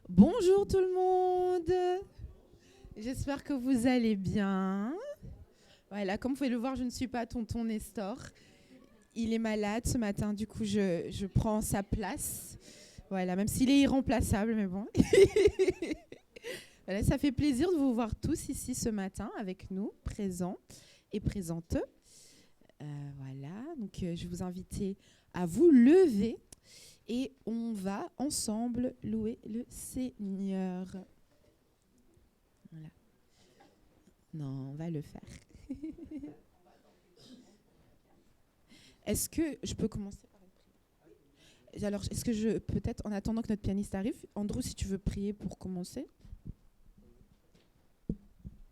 Bonjour tout le monde. J'espère que vous allez bien. Voilà, comme vous pouvez le voir, je ne suis pas tonton Nestor. Il est malade ce matin, du coup je prends sa place. Voilà, même s'il est irremplaçable, mais bon. Voilà, ça fait plaisir de vous voir tous ici ce matin avec nous, présents et présentes. Voilà, donc je vais vous inviter à vous lever et on va ensemble louer le Seigneur. Voilà. Non, on va le faire. Est-ce que je peux commencer par une prière? Alors, est-ce que peut-être, en attendant que notre pianiste arrive, Andrew, si tu veux prier pour commencer?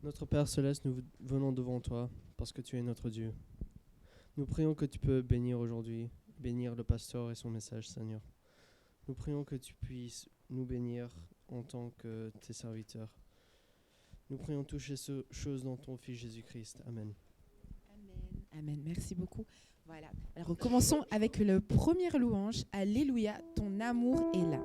Notre Père Céleste, nous venons devant toi parce que tu es notre Dieu. Nous prions que tu peux bénir aujourd'hui, bénir le pasteur et son message, Seigneur. Nous prions que tu puisses nous bénir en tant que tes serviteurs. Nous prions toutes ces choses dans ton Fils Jésus-Christ. Amen. Amen. Amen. Merci beaucoup. Voilà. Alors, commençons avec le premier louange. Alléluia, ton amour est là.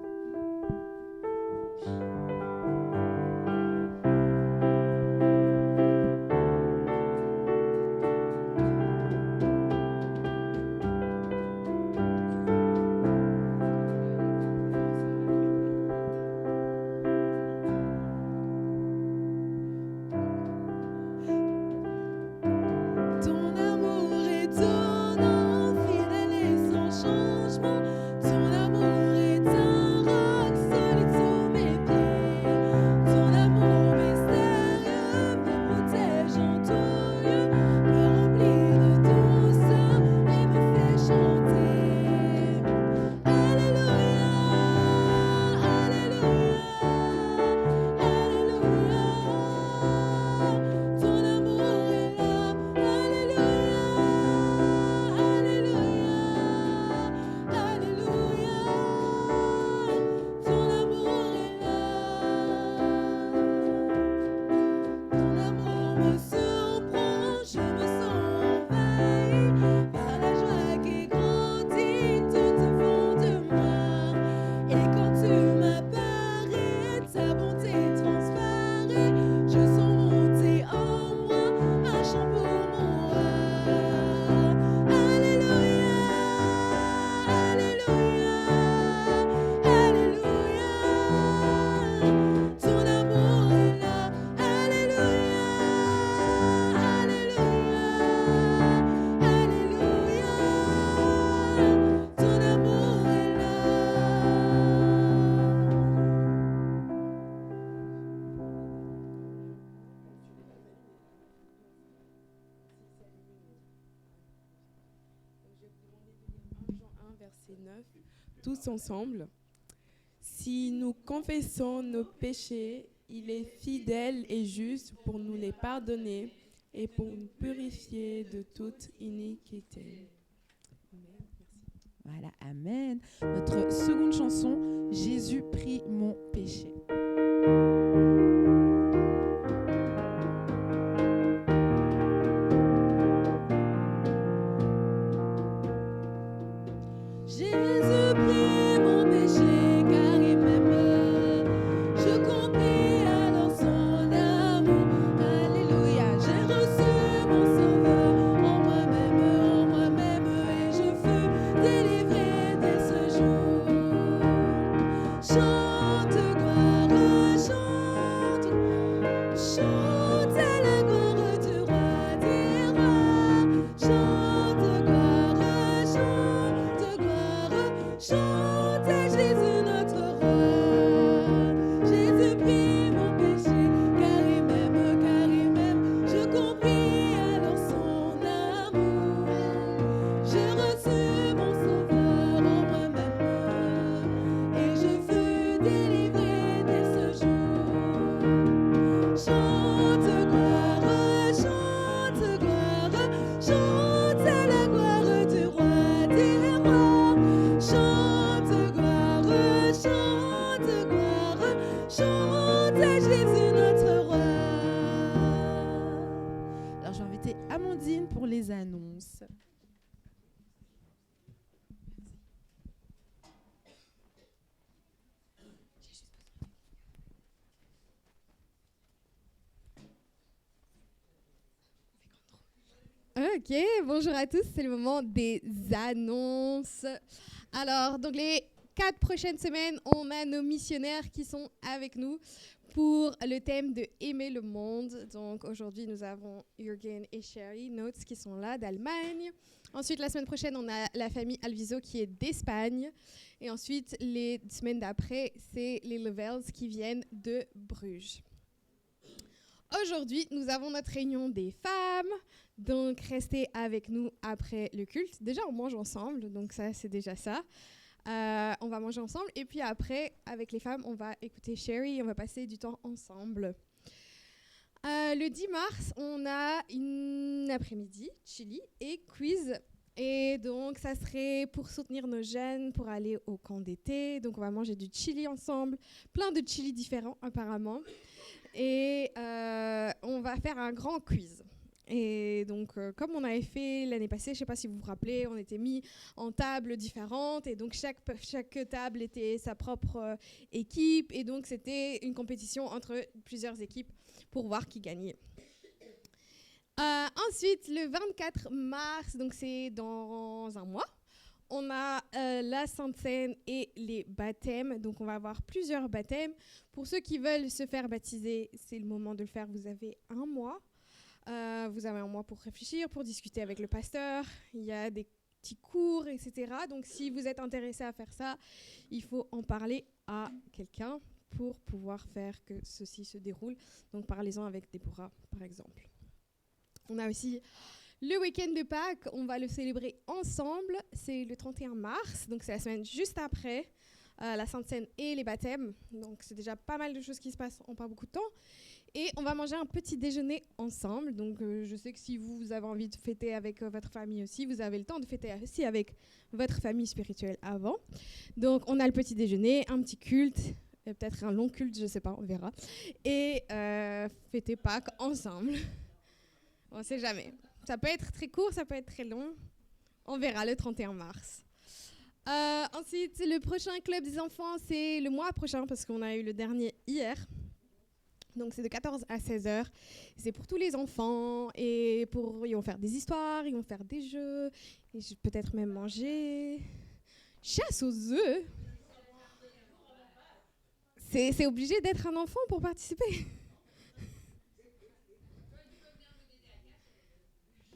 Tous ensemble. Si nous confessons nos péchés, il est fidèle et juste pour nous les pardonner et pour nous purifier de toute iniquité. Amen. Voilà, amen. Notre seconde chanson, Jésus prie mon péché. Amandine pour les annonces. Ok, bonjour à tous, c'est le moment des annonces. Alors, donc les 4 prochaines semaines, on a nos missionnaires qui sont avec nous pour le thème de aimer le monde. Donc aujourd'hui, nous avons Jürgen et Sherry Notes qui sont là d'Allemagne. Ensuite, la semaine prochaine, on a la famille Alviso qui est d'Espagne. Et ensuite, les semaines d'après, c'est les Levels qui viennent de Bruges. Aujourd'hui, nous avons notre réunion des femmes, donc restez avec nous après le culte. Déjà, on mange ensemble, donc ça, c'est déjà ça. On va manger ensemble, et puis après, avec les femmes, on va écouter Sherry, et on va passer du temps ensemble. Le 10 mars, on a une après-midi, chili et quiz. Et donc, ça serait pour soutenir nos jeunes, pour aller au camp d'été. Donc, on va manger du chili ensemble, plein de chili différents apparemment. Et on va faire un grand quiz. Et donc, comme on avait fait l'année passée, je ne sais pas si vous vous rappelez, on était mis en tables différentes. Et donc, chaque table était sa propre équipe. Et donc, c'était une compétition entre plusieurs équipes pour voir qui gagnait. Ensuite, le 24 mars, donc c'est dans un mois, on a la Sainte Seine et les baptêmes. Donc, on va avoir plusieurs baptêmes. Pour ceux qui veulent se faire baptiser, c'est le moment de le faire. Vous avez un mois. Vous avez un mois pour réfléchir, pour discuter avec le pasteur. Il y a des petits cours, etc. Donc, si vous êtes intéressé à faire ça, il faut en parler à quelqu'un pour pouvoir faire que ceci se déroule. Donc, parlez-en avec Déborah, par exemple. On a aussi le week-end de Pâques, on va le célébrer ensemble. C'est le 31 mars, donc c'est la semaine juste après la Sainte Seine et les baptêmes. Donc c'est déjà pas mal de choses qui se passent en pas beaucoup de temps. Et on va manger un petit déjeuner ensemble. Donc je sais que si vous avez envie de fêter avec votre famille aussi, vous avez le temps de fêter aussi avec votre famille spirituelle avant. Donc on a le petit déjeuner, un petit culte, peut-être un long culte, je sais pas, on verra. Et fêter Pâques ensemble. On ne sait jamais. Ça peut être très court, ça peut être très long. On verra le 31 mars. Ensuite, le prochain club des enfants, c'est le mois prochain parce qu'on a eu le dernier hier. Donc, c'est de 14 à 16 heures. C'est pour tous les enfants et ils vont faire des histoires, ils vont faire des jeux, et peut-être même manger. Chasse aux œufs. C'est obligé d'être un enfant pour participer.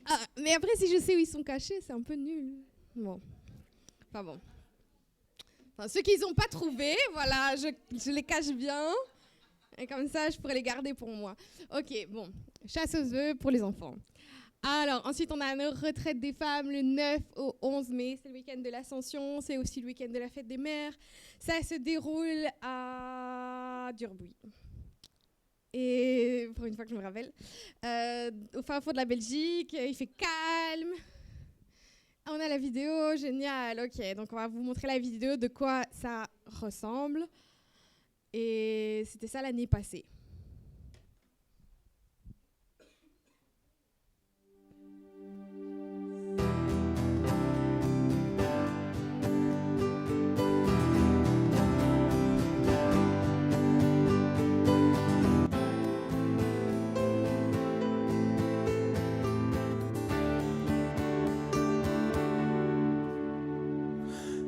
Ah, mais après, si je sais où ils sont cachés, c'est un peu nul. Bon. Enfin bon. Enfin, ceux qu'ils n'ont pas trouvés, voilà, je les cache bien. Et comme ça, je pourrais les garder pour moi. Ok, bon. Chasse aux œufs pour les enfants. Alors, ensuite, on a nos retraites des femmes le 9 au 11 mai. C'est le week-end de l'Ascension. C'est aussi le week-end de la fête des mères. Ça se déroule à Durbuy. Et pour une fois que je me rappelle, au fin fond de la Belgique, il fait calme. On a la vidéo, génial. Ok, donc on va vous montrer la vidéo de quoi ça ressemble. Et c'était ça l'année passée.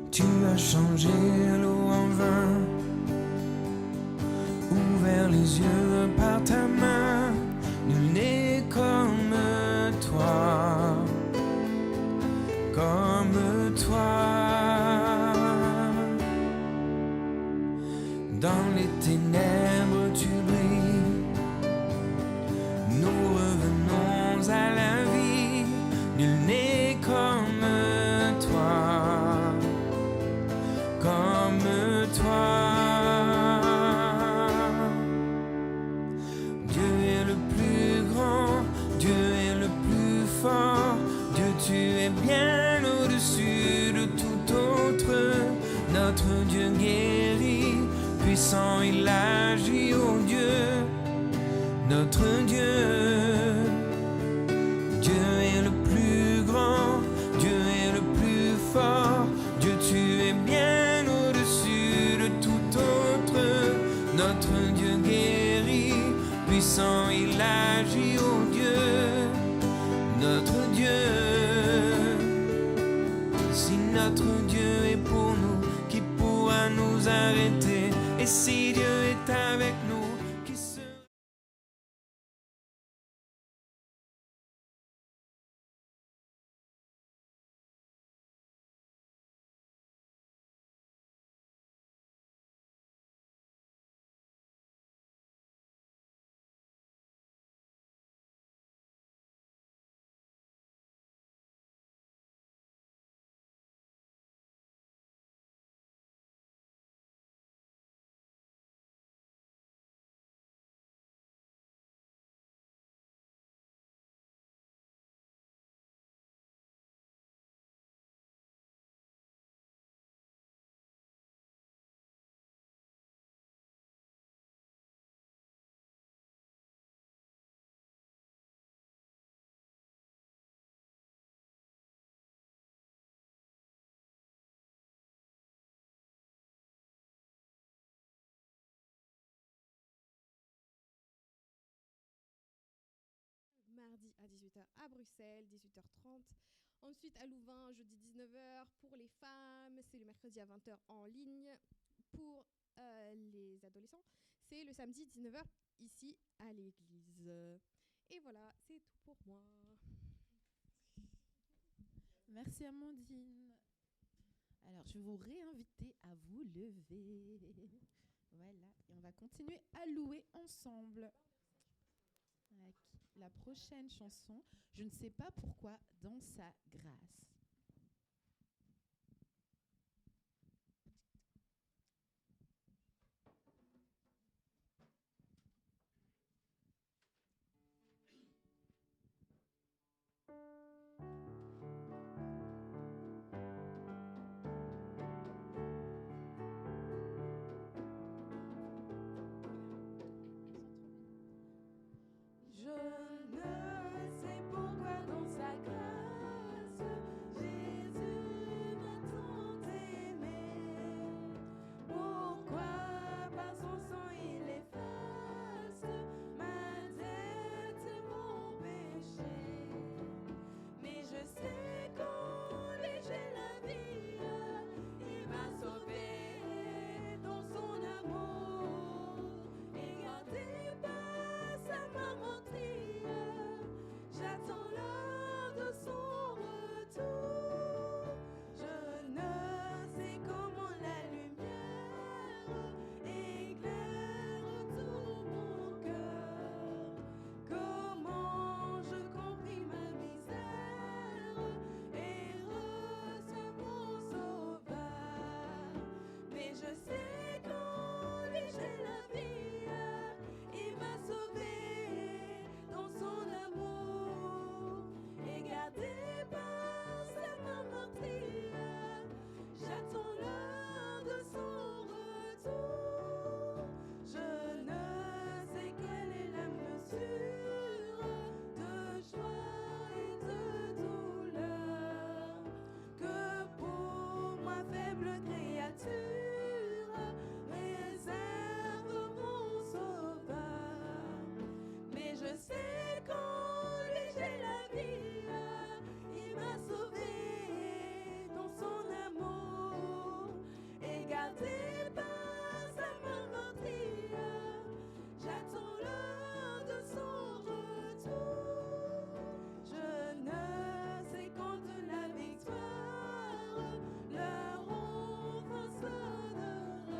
Tu as changé l'eau en vin, ouvert les yeux par ta main. Nul n'est comme toi, comme toi. Dans les ténèbres tu brilles, nous revenons à la vie. Nul n'est comme toi, comme toi. Dieu est le plus grand, Dieu est le plus fort. Dieu, tu es bien au-dessus de tout autre. Notre Dieu guérit, puissant il agit, oh Dieu, notre Dieu. Dieu est le plus grand, Dieu est le plus fort. Dieu, tu es bien au-dessus de tout autre. Notre Dieu guérit, puissant il agit, oh Dieu, notre Dieu. si Dieu est avec nous, qui se... Mardi à 18h à Bruxelles, 18h30. Ensuite à Louvain, jeudi 19h pour les femmes. C'est le mercredi à 20h en ligne. Pour les adolescents, c'est le samedi 19h ici à l'église. Et voilà, c'est tout pour moi. Merci Amandine. Alors, je vais vous réinviter à vous lever. Voilà, et on va continuer à louer ensemble. Avec la prochaine chanson, je ne sais pas pourquoi, dans sa grâce. Je ne sais pourquoi dans sa grâce, Jésus m'a tant aimé. Pourquoi par son sang il efface ma dette et mon péché. Mais je sais qu'en lui j'ai la vie, il m'a sauvé dans son amour et gardé par sa main mentir. J'attends l'heure de son retour. Je ne sais comment la lumière éclaire tout mon cœur. Comment je compris ma misère et reçois mon sauveur. Mais je sais qu'en lui j'ai la vie, il m'a sauvé dans son amour et gardé par sa main meurtrière. J'attends l'heure de son retour. Je ne sais quelle est la mesure de joie et de douleur que pour ma faible créature réserve mon sauveur. Mais je sais qu'en lui j'ai la vie, il m'a sauvé dans son amour et gardé par sa main meurtrière. J'attends l'heure de son retour. Je ne sais quand de la victoire leur enfin sonnera.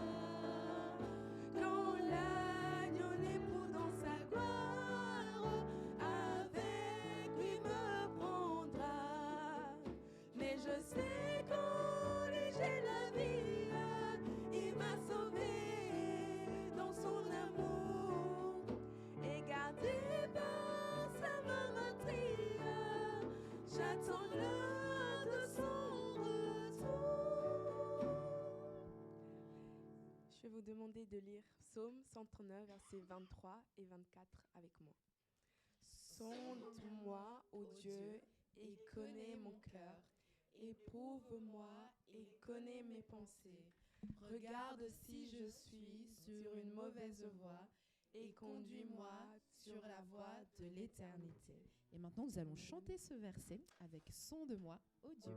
Quand l'agneau l'époux dans sa gloire avec lui me prendra. Mais je sais qu'en lui j'ai la vie, il m'a sauvé dans son amour et gardé par sa main meurtrière. J'attends l'heure de son retour. Je vais vous demander de lire Psaume 139, versets 23 et 24 avec moi. Sonde-moi, ô Dieu, et connais mon cœur. Éprouve-moi et connais mes pensées. Regarde si je suis sur une mauvaise voie et conduis-moi sur la voie de l'éternité. Et maintenant, nous allons chanter ce verset avec Sonde-moi, ô Dieu.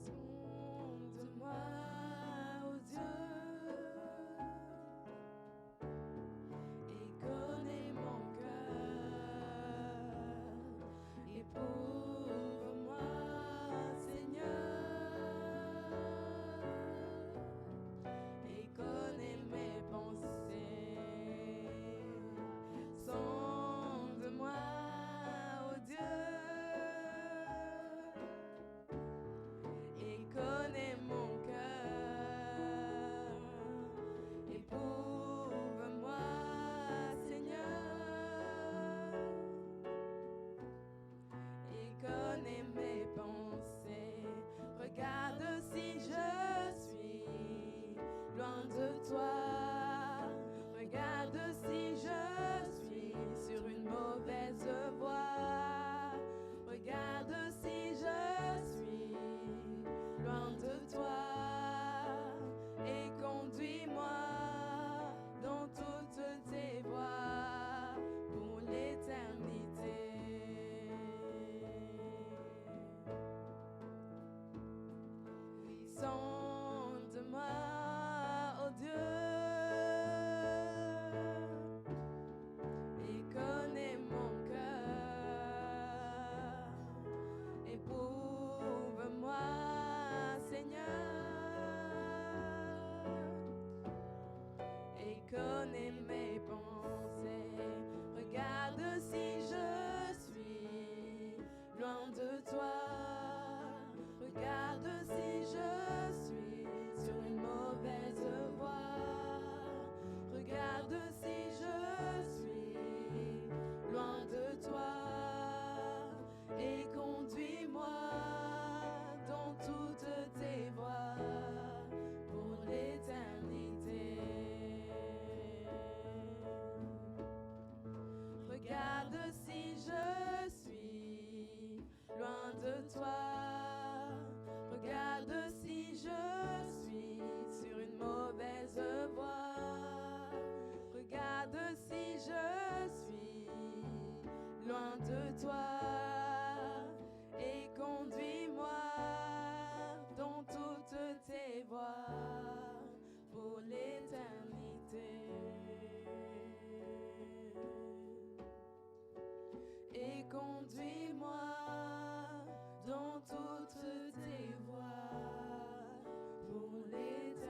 Sonde-moi, ô Dieu, et connais mon cœur. Éprouve-moi, Seigneur, et connais mes pensées. Sonde-moi, ô Dieu, et connais mon cœur. Éprouve-moi, Seigneur, et connais mes pensées. Regarde si je suis loin de toi. Regarde si je suis sur une mauvaise voie. Regarde si je suis loin de toi. Et conduis-moi dans toutes tes voies pour l'éternité. Oui, sonde-moi, ô Dieu, et connais mon cœur. Éprouve-moi, Seigneur, et connais mes pensées. Regarde si je suis loin de toi. Regarde si je suis sur une mauvaise voie. Regarde si je suis loin de toi. Et conduis-moi dans toutes tes voies pour l'éternité. Regarde si je suis loin de toi. Regarde si je suis sur une mauvaise voie. Regarde si je suis loin de toi. Et conduis-moi dans toutes tes voies pour l'éternité. Et conduis-moi dans toutes tes voies pour l'éternité.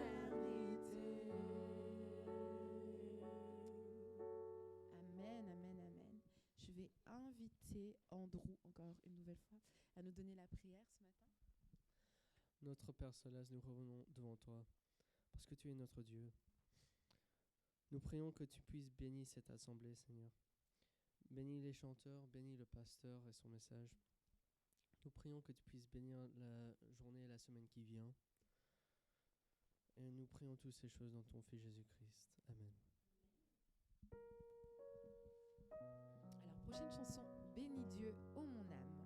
Amen, amen, amen. Je vais inviter Andrew, encore une nouvelle fois, à nous donner la prière ce matin. Notre Père Céleste, nous revenons devant toi, parce que tu es notre Dieu. Nous prions que tu puisses bénir cette assemblée, Seigneur. Bénis les chanteurs, bénis le pasteur et son message. Nous prions que tu puisses bénir la journée et la semaine qui vient. Et nous prions toutes ces choses dans ton Fils Jésus-Christ. Amen. Alors, prochaine chanson, Bénis Dieu, ô mon âme.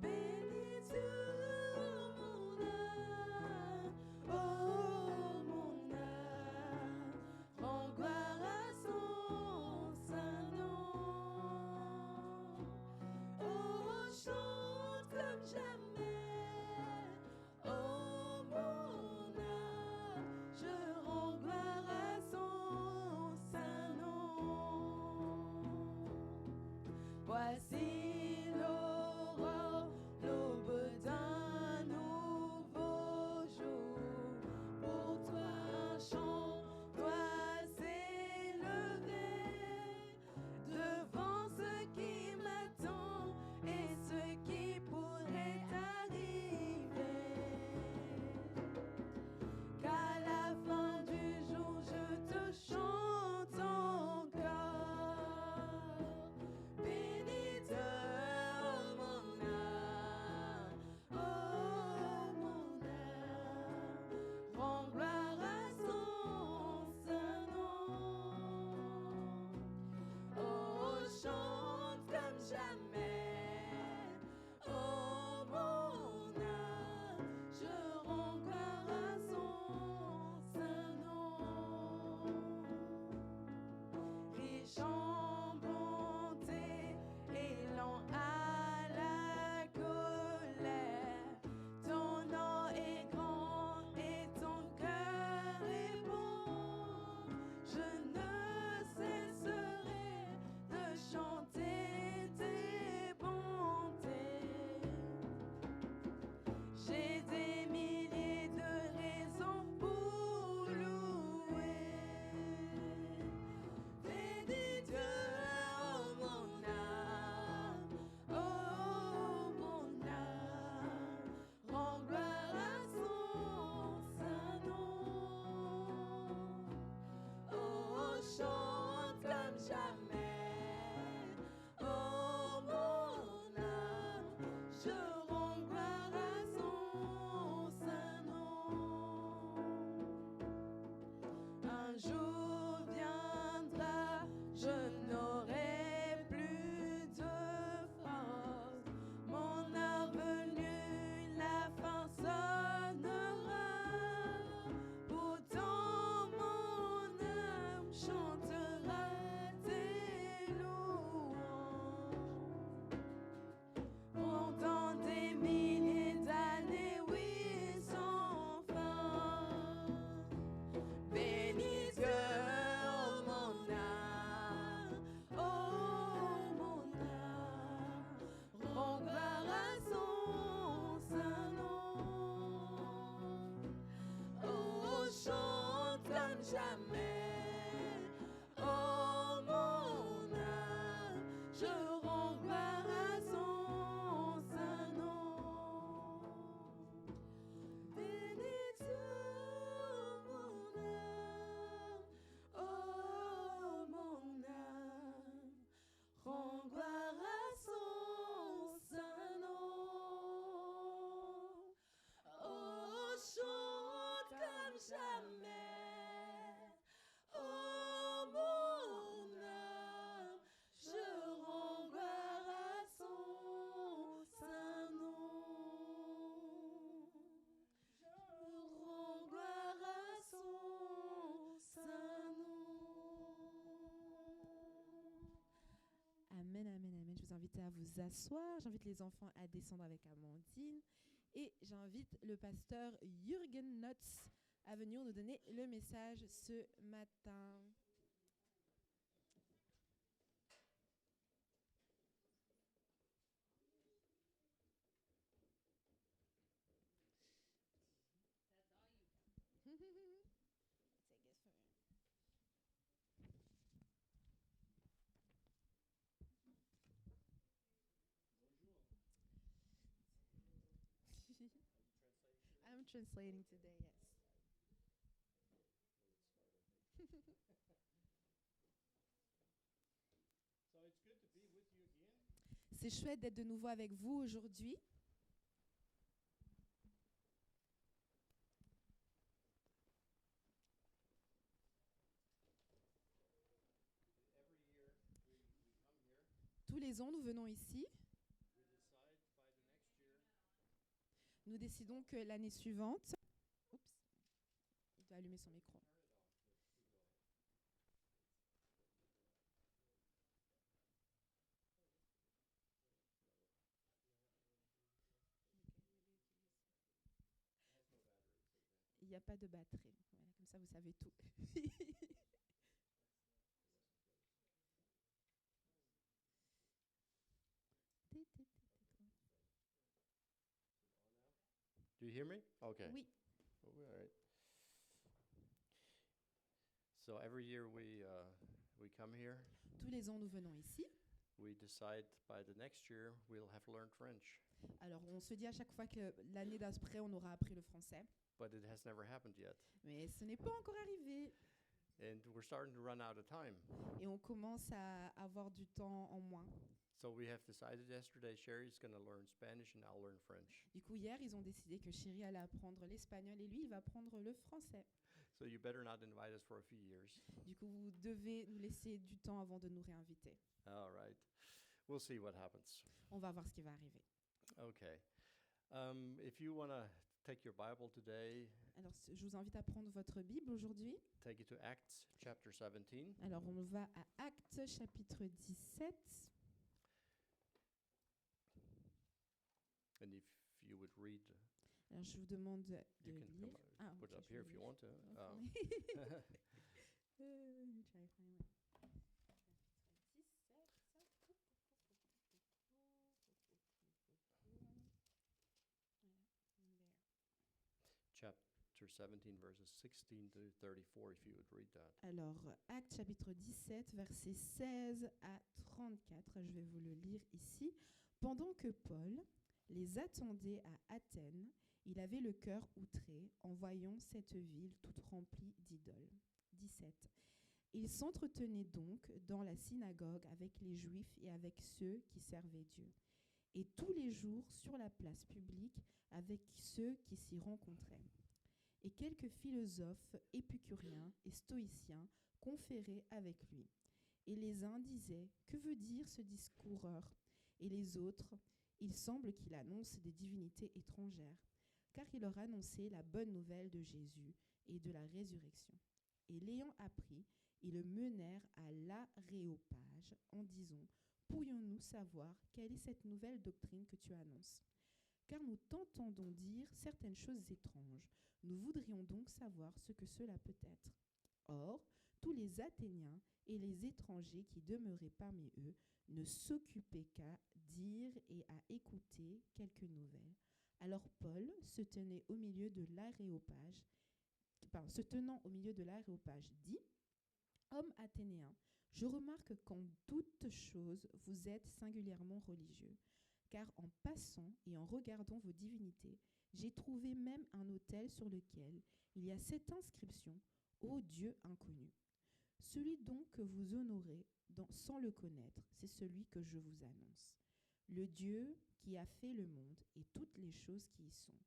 Bénis Dieu, mon âme, oh mon âme, rends gloire à son saint nom. Oh, chante comme jamais, oh mon âme, je rends gloire à son saint nom. Voici l'aurore, l'aube d'un nouveau jour. Pour toi un chant doit s'élever devant ce qui m'attend et ce qui pourrait arriver. Qu'à la fin du jour je te chante encore. Bénis Dieu, des chants bonté et lents à la colère. Ton nom est grand et ton cœur est bon. Je ne cesserai de chanter tes bontés. J'ai des milliers de raisons pour louer. Bénis Dieu, oh mon âme, oh mon âme, rends gloire à son saint nom. Oh, chante comme jamais, oh mon âme, je rends gloire à son saint nom. Un jour viendra, je n'aurai plus de force. Mon heure venue, la fin sonnera. Pourtant mon âme chantera tes louanges. Pendant des milliers d'années, oui, sans fin. Bénis Dieu, oh mon âme, oh mon âme, rends gloire à son saint nom. Oh, chante comme jamais, oh mon âme, je rends gloire à son saint nom. Bénis Dieu, mon âme, oh mon âme, rends gloire à son saint nom. Oh, chante comme jamais, oh mon âme, je rends gloire à son saint nom. Je rends gloire à son saint nom. Amen, amen, amen. Je vous invite à vous asseoir. J'invite les enfants à descendre avec Amandine. Et j'invite le pasteur Jürgen Notz à venir nous donner le message ce matin. Take it from here. I'm translating today, yes. C'est chouette d'être de nouveau avec vous aujourd'hui. Tous les ans, nous venons ici. Nous décidons que l'année suivante... Oups, il doit allumer son micro. Il n'y a pas de batterie. Voilà, comme ça, vous savez tout. Do you hear me? Okay. Oui. Oh, all right. So every year we come here. Tous les ans, nous venons ici. We decide by the next year we'll have learned French, Alors, on se dit à chaque fois que l'année d'après, on aura appris le français. but it has never happened yet, Mais ce n'est pas encore arrivé. and we're starting to run out of time. Et on commence à avoir du temps en moins. So we have decided yesterday Sherry's going to learn Spanish and I'll learn French. Du coup, hier, ils ont décidé que Chéri allait apprendre l'espagnol et lui, il va apprendre le français. So you better not invite us for a few years. Du coup, vous devez nous laisser du temps avant de nous réinviter. All right. We'll see what happens. On va voir ce qui va arriver. Okay. If you want to take your Bible today, Alors, je vous invite à prendre votre Bible aujourd'hui. take it to Acts chapter 17. Alors, on va à Actes Actes chapitre 17. And if you would read, Alors je vous demande de you can lire. come, put it ok, up je here vais if you lire. want to. Let me try to find it. Chapter 17, verses 16 to 34, if you would read that. Alors, Actes chapitre 17, versets 16 à 34, je vais vous le lire ici. Pendant que Paul les attendait à Athènes, il avait le cœur outré en voyant cette ville toute remplie d'idoles. 17. Il s'entretenait donc dans la synagogue avec les Juifs et avec ceux qui servaient Dieu, et tous les jours sur la place publique avec ceux qui s'y rencontraient. Et quelques philosophes épicuriens et stoïciens conféraient avec lui. Et les uns disaient « Que veut dire ce discoureur ?» Et les autres « Il semble qu'il annonce des divinités étrangères, car il leur annonçait la bonne nouvelle de Jésus et de la résurrection. Et l'ayant appris, ils le menèrent à l'Aréopage en disant « Pourrions-nous savoir quelle est cette nouvelle doctrine que tu annonces ? Car nous t'entendons dire certaines choses étranges. Nous voudrions donc savoir ce que cela peut être. » Or, tous les Athéniens et les étrangers qui demeuraient parmi eux ne s'occupaient qu'à dire et à écouter quelques nouvelles. Alors Paul, se tenant au milieu de l'Aréopage, dit « Hommes athénéens, je remarque qu'en toutes choses vous êtes singulièrement religieux. Car en passant et en regardant vos divinités, j'ai trouvé même un autel sur lequel il y a cette inscription « Ô Dieu inconnu ». Celui donc que vous honorez sans le connaître, c'est celui que je vous annonce. Le Dieu qui a fait le monde et toutes les choses qui y sont,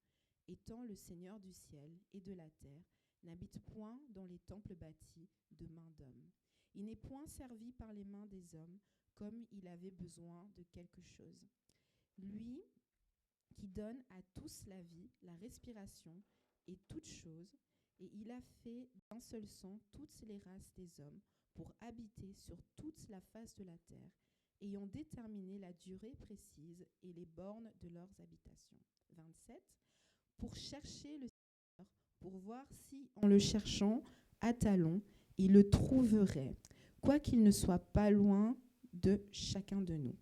étant le Seigneur du ciel et de la terre, n'habite point dans les temples bâtis de mains d'hommes. Il n'est point servi par les mains des hommes comme il avait besoin de quelque chose. Lui qui donne à tous la vie, la respiration et toutes choses, et il a fait d'un seul sang toutes les races des hommes pour habiter sur toute la face de la terre, ayant déterminé la durée précise et les bornes de leurs habitations. 27. Pour chercher le Seigneur, pour voir si, en le cherchant à tâlons, il le trouverait, quoiqu'il ne soit pas loin de chacun de nous.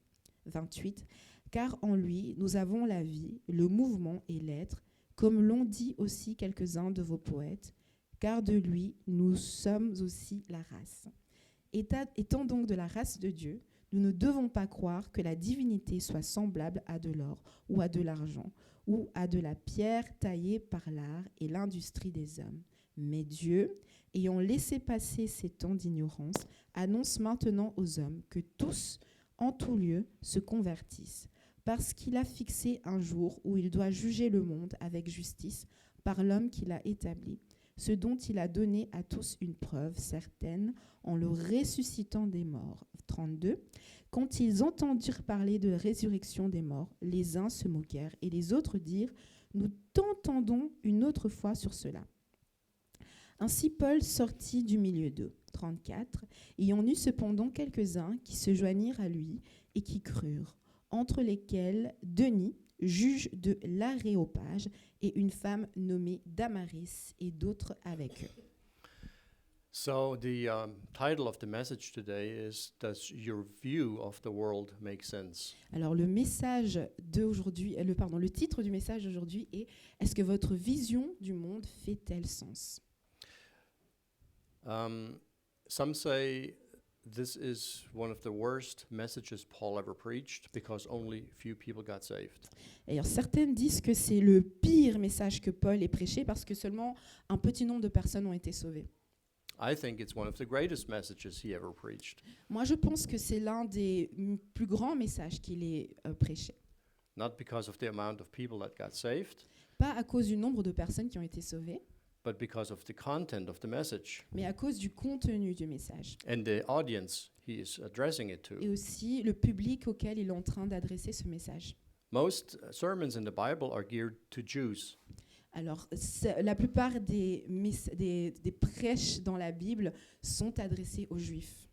28. Car en lui, nous avons la vie, le mouvement et l'être, comme l'ont dit aussi quelques-uns de vos poètes, car de lui, nous sommes aussi la race. Étant donc de la race de Dieu, nous ne devons pas croire que la divinité soit semblable à de l'or ou à de l'argent ou à de la pierre taillée par l'art et l'industrie des hommes. Mais Dieu, ayant laissé passer ces temps d'ignorance, annonce maintenant aux hommes que tous, en tout lieu, se convertissent, parce qu'il a fixé un jour où il doit juger le monde avec justice par l'homme qu'il a établi, ce dont il a donné à tous une preuve certaine en le ressuscitant des morts. 32. Quand ils entendirent parler de la résurrection des morts, les uns se moquèrent et les autres dirent « Nous t'entendons une autre fois sur cela. » Ainsi Paul sortit du milieu d'eux. 34. Il y en eut cependant quelques-uns qui se joignirent à lui et qui crurent, entre lesquels Denis, juge de l'Aréopage, et une femme nommée Damaris, et d'autres avec eux. So the title of the message today is Does your view of the world make sense? Alors le message d'aujourd'hui, le titre du message d'aujourd'hui est « Est-ce que votre vision du monde fait-elle sens ?» Some say this is one of the worst messages Paul ever preached because only few people got saved. D'ailleurs, certaines disent que c'est le pire message que Paul ait prêché parce que seulement un petit nombre de personnes ont été sauvées. I think it's one of the greatest messages he ever preached. Moi, je pense que c'est l'un des plus grands messages qu'il ait prêché. Not because of the amount of people that got saved, Pas à cause du nombre de personnes qui ont été sauvées, but because of the content of the message mais à cause du contenu du message. and the audience he is addressing it to. Et aussi le public auquel il est en train d'adresser ce message. Most sermons in the Bible are geared to Jews. Alors, la plupart des prêches dans la Bible sont adressés aux Juifs.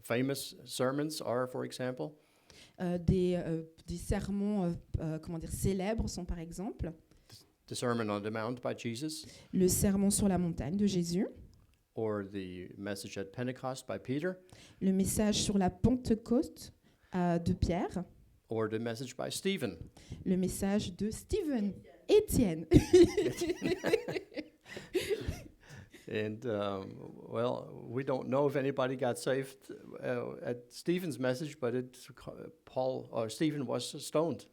famous sermons are, for example, Des sermons comment dire, célèbres sont par exemple the Sermon on the Mount by Jesus, le sermon sur la montagne de Jésus, or the message at Pentecost by Peter, le message sur la Pentecôte de Pierre, or the message by Stephen. le message de Stephen, Étienne. And well, we don't know if anybody got saved at Stephen's message, but Stephen was stoned.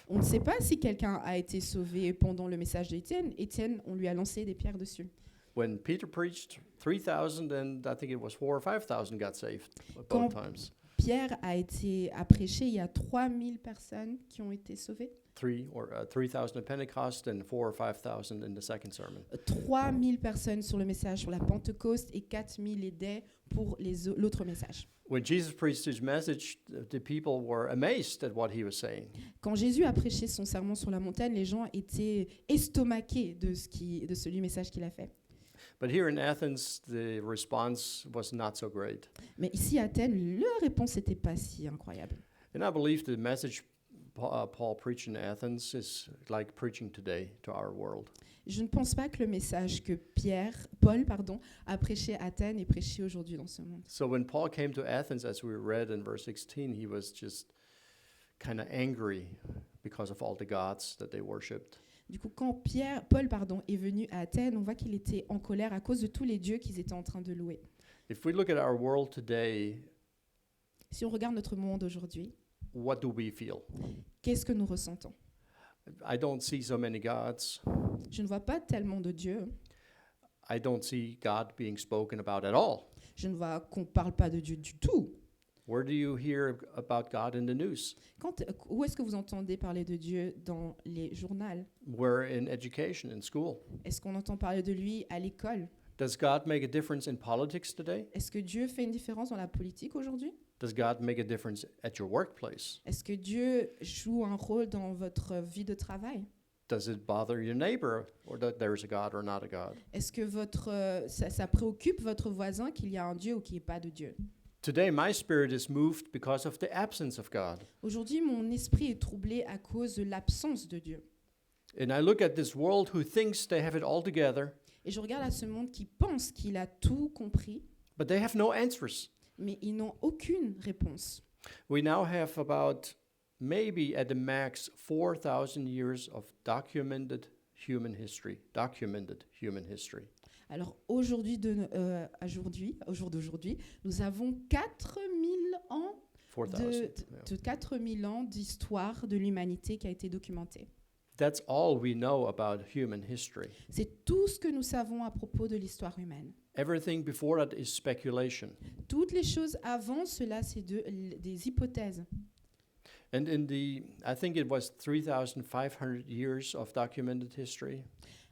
On ne sait pas si quelqu'un a été sauvé pendant le message d'Étienne. Étienne, on lui a lancé des pierres dessus. When Peter preached, 3,000 and I think it was 4,000 or 5,000 got saved Quand- both times. Pierre a prêché, il y a 3000 personnes qui ont été sauvées. 3,000 at Pentecost and 4,000 or 5,000 in the second sermon. 3000 personnes sur le message sur la Pentecôte et 4000 aidaient pour l'autre message. When Jesus preached his message, the people were amazed at what he was saying. Quand Jésus a prêché son sermon sur la montagne, les gens étaient estomaqués de celui message qu'il a fait. But here in Athens, the response was not so great. Mais ici à Athènes, leur réponse n'était pas si incroyable. And I believe the message Paul preached in Athens is like preaching today to our world. Je ne pense pas que le message que Paul, a prêché à Athènes est prêché aujourd'hui dans ce monde. So when Paul came to Athens, as we read in verse 16, he was just kind of angry because of all the gods that they worshipped. Du coup, quand Paul est venu à Athènes, on voit qu'il était en colère à cause de tous les dieux qu'ils étaient en train de louer. If we look at our world today, Si on regarde notre monde aujourd'hui, what do we feel? qu'est-ce que nous ressentons? I don't see so many gods. Je ne vois pas tellement de dieux. I don't see God being spoken about at all. Je ne vois qu'on ne parle pas de Dieu du tout. Where do you hear about God in the news? Où est-ce que vous entendez parler de Dieu dans les journaux? Where in education, in school? Est-ce qu'on entend parler de lui à l'école? Does God make a difference in politics today? Est-ce que Dieu fait une différence dans la politique aujourd'hui? Does God make a difference at your workplace? Est-ce que Dieu joue un rôle dans votre vie de travail? Does it bother your neighbor or that there is a God or not a God? Est-ce que ça préoccupe votre voisin qu'il y a un Dieu ou qu'il n'y ait pas de Dieu? Today, my spirit is moved because of the absence of God. Aujourd'hui, mon esprit est troublé à cause de l'absence de Dieu. And I look at this world who thinks they have it all together, Et je regarde à ce monde qui pense qu'il a tout compris, but they have no answers. mais ils n'ont aucune réponse. We now have about maybe at the max 4,000 years of documented human history. Alors aujourd'hui, au jour d'aujourd'hui, nous avons 4000 ans 4,000. de 4000 ans d'histoire de l'humanité qui a été documentée. That's all we know about human history. C'est tout ce que nous savons à propos de l'histoire humaine. Everything before that is speculation. Toutes les choses avant cela, c'est des hypothèses. And I think it was 3,500 years of documented history.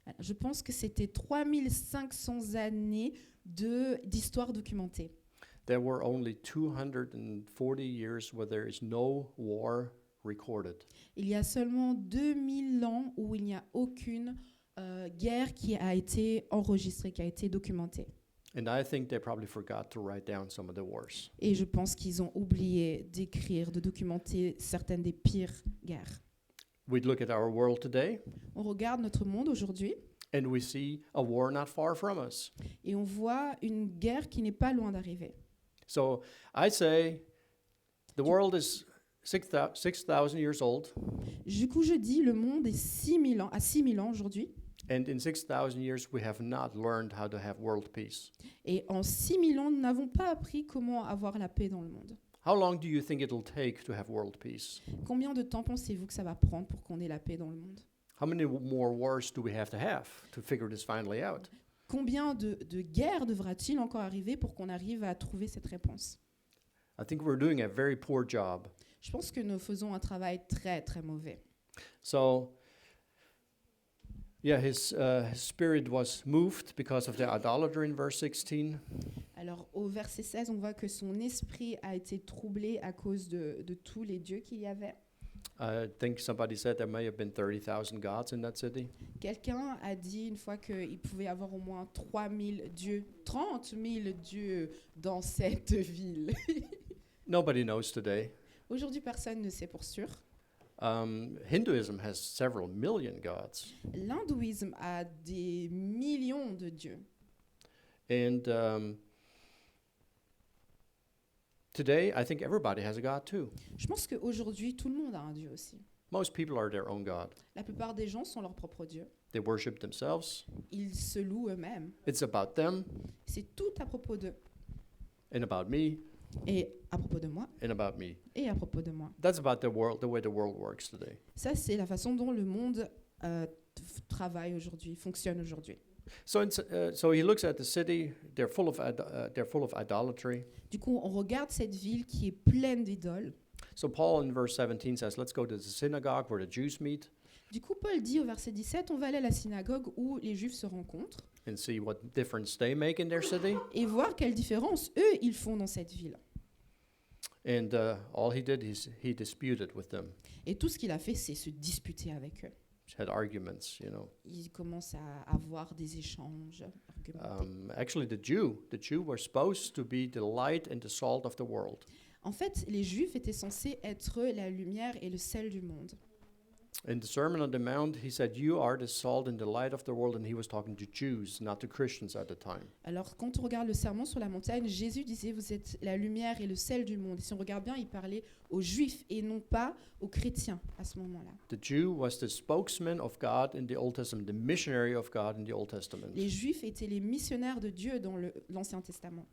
Alors, je pense que c'était 3500 années d'histoire documentée. There were only 240 years where there is no war recorded. Il y a seulement 2000 ans où il n'y a aucune guerre qui a été enregistrée, qui a été documentée. And I think they probably forgot to write down some of the wars. Et je pense qu'ils ont oublié d'écrire, de documenter certaines des pires guerres. We look at our world today On regarde notre monde aujourd'hui and we see a war not far from us. et on voit une guerre qui n'est pas loin d'arriver. So I say the world is 6,000 years old, Du coup, je dis, le monde est 6000 ans, à 6000 ans aujourd'hui. and in 6,000 years we have not learned how to have world peace. Et en 6000 ans, nous n'avons pas appris comment avoir la paix dans le monde. How long do you think it'll take to have world peace? Combien de temps pensez-vous que ça va prendre pour qu'on ait la paix dans le monde? How many more wars do we have to figure this finally out? Combien de guerres devra-t-il encore arriver pour qu'on arrive à trouver cette réponse? I think we're doing a very poor job. Je pense que nous faisons un travail très, très mauvais. So, yeah, his spirit was moved because of the idolatry in verse 16. Alors, au verset 16, on voit que son esprit a été troublé à cause de tous les dieux qu'il y avait. I think somebody said there may have been 30,000 gods in that city. Quelqu'un a dit une fois qu'il pouvait y avoir au moins 3000 dieux, 30 000 dieux dans cette ville. Nobody knows today. Aujourd'hui, personne ne sait pour sûr. Hinduism has several million gods. L'hindouisme a des millions de dieux. And today, I think everybody has a god too. Je pense qu'aujourd'hui, tout le monde a un dieu aussi. Most people are their own god. La plupart des gens sont leur propre dieu. They worship themselves. Ils se louent eux-mêmes. It's about them C'est tout à propos d'eux. and about me Et à propos de moi. and about me. Et à propos de moi. That's about the world, the way the world works today. Ça, c'est la façon dont le monde travaille aujourd'hui, fonctionne aujourd'hui. So he looks at the city. They're full of idolatry. Du coup, on regarde cette ville qui est pleine d'idoles. So Paul in verse 17 says, "Let's go to the synagogue where the Jews meet Du coup, Paul dit au verset 17, on va aller à la synagogue où les Juifs se rencontrent and see what difference they make in their city." et voir quelle différence eux, ils font dans cette ville. And all he did is he disputed with them, Et tout ce qu'il a fait, c'est se disputer avec eux. had arguments, you know. Il commence à avoir des échanges, argumenter. Actually, the Jew were supposed to be the light and the salt of the world. En fait, les Juifs étaient censés être la lumière et le sel du monde. In the Sermon on the Mount, he said, "You are the salt and the light of the world," and he was talking to Jews, not to Christians at the time. Alors, quand on regarde le sermon sur la montagne, Jésus disait, vous êtes la lumière et le sel du monde. Et si on regarde bien, il parlait aux Juifs et non pas aux chrétiens à ce moment-là. The Jew was the spokesman of God in the Old Testament, the missionary of God in the Old Testament. Les Juifs étaient les missionnaires de Dieu dans l'Ancien Testament.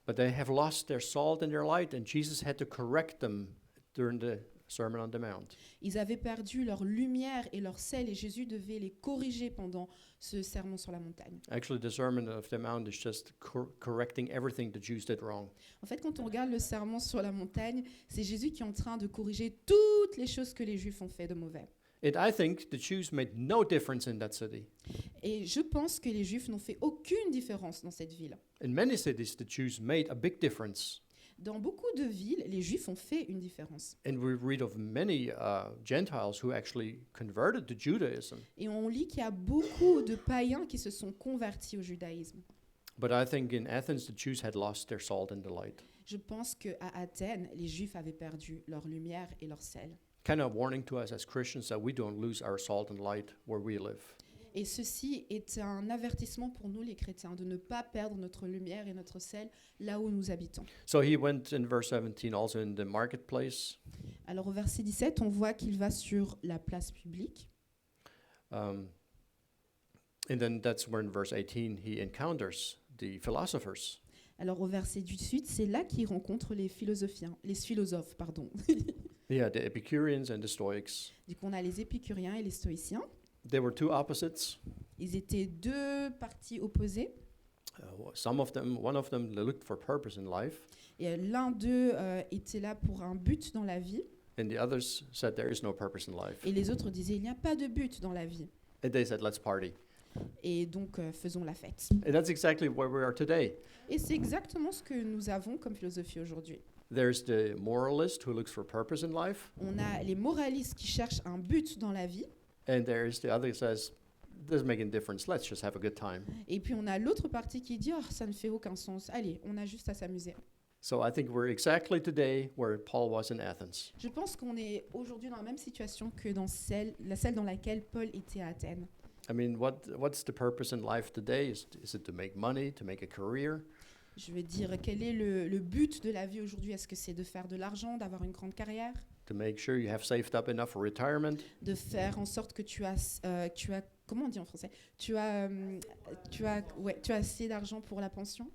But they have lost their salt and their light, and Jesus had to correct them during the Sermon on the Mount. Ils avaient perdu leur lumière et leur sel et Jésus devait les corriger pendant ce sermon sur la montagne. Actually, the Sermon of the Mount is just correcting everything the Jews did wrong. En fait, quand on regarde le sermon sur la montagne, c'est Jésus qui est en train de corriger toutes les choses que les Juifs ont fait de mauvais. And I think the Jews made no difference in that city. Et je pense que les Juifs n'ont fait aucune différence dans cette ville. In many cities, the Jews made a big difference. Dans beaucoup de villes, les Juifs ont fait une différence. And we read of many Gentiles who actually converted to Judaism. Et on lit qu'il y a beaucoup de païens qui se sont convertis au judaïsme. But I think in Athens, the Jews had lost their salt and the light. Je pense qu'à Athènes, les Juifs avaient perdu leur lumière et leur sel. Kind of warning to us as Christians that we don't lose our salt and light where we live. Et ceci est un avertissement pour nous les chrétiens, de ne pas perdre notre lumière et notre sel là où nous habitons. So he went in verse 17 also in the marketplace. Alors au verset 17, on voit qu'il va sur la place publique. And then that's where in verse 18 he encounters the philosophers. Alors au verset 18, c'est là qu'il rencontre les philosophes, pardon. Yeah, the Epicureans and the Stoics. Du coup, on a les épicuriens et les stoïciens. They were two opposites. Ils étaient deux partis opposés. One of them, they looked for purpose in life, Et l'un d'eux était là pour un but dans la vie, and the others said there is no purpose in life. et les autres disaient il n'y a pas de but dans la vie. And they said, let's party. Et donc faisons la fête. And that's exactly where we are today. Et c'est exactement ce que nous avons comme philosophie aujourd'hui. There's the moralist who looks for purpose in life, On a les moralistes qui cherchent un but dans la vie, and there's the other who says, doesn't make any difference, let's just have a good time. et puis on a l'autre partie qui dit oh, ça ne fait aucun sens, allez, on a juste à s'amuser. So I think we're exactly today where Paul was in Athens. Je pense qu'on est aujourd'hui dans la même situation que dans celle dans laquelle Paul était à Athènes. I mean, what's the purpose in life today? Is it to make money, to make a career? Je veux dire, quel est le but de la vie aujourd'hui? Est-ce que c'est de faire de l'argent, d'avoir une grande carrière, To make sure you have saved up enough for retirement? de faire en sorte que tu as comment on dit en français? Tu as assez d'argent pour la pension,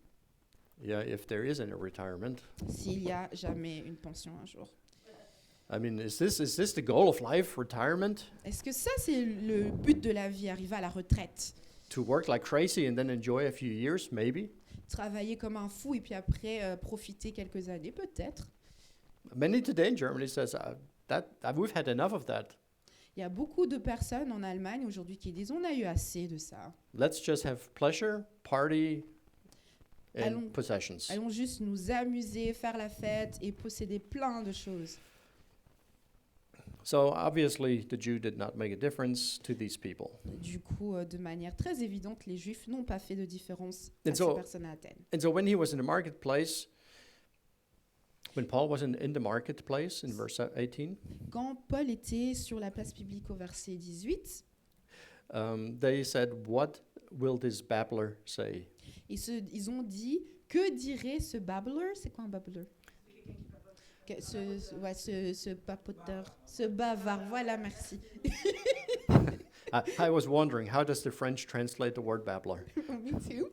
Yeah, if there is any retirement. s'il y a jamais une pension un jour. I mean, is this the goal of life, retirement? Est-ce que ça c'est le but de la vie, arriver à la retraite, To work like crazy and then enjoy a few years, maybe? travailler comme un fou et puis après profiter quelques années, peut-être. Many today in Germany says we've had enough of that. Il y a beaucoup de personnes en Allemagne aujourd'hui qui disent on a eu assez de ça. Let's just have pleasure, party, and Allons- possessions. Allons juste nous amuser, faire la fête et posséder plein de choses. So obviously, the Jew did not make a difference to these people. Du coup, de manière très évidente, les Juifs n'ont pas fait de différence And à ces so- personnes à Athènes. And so when he was in the marketplace, when Paul was in the marketplace in verse 18, Quand Paul était sur la place publique au verset 18, they said, "What will this babbler say?" ils ont dit, que dirait ce babbler? C'est quoi un babbler? Ce papoteur, ce bavard, voilà, merci. I was wondering, how does the French translate the word babbler? Me too.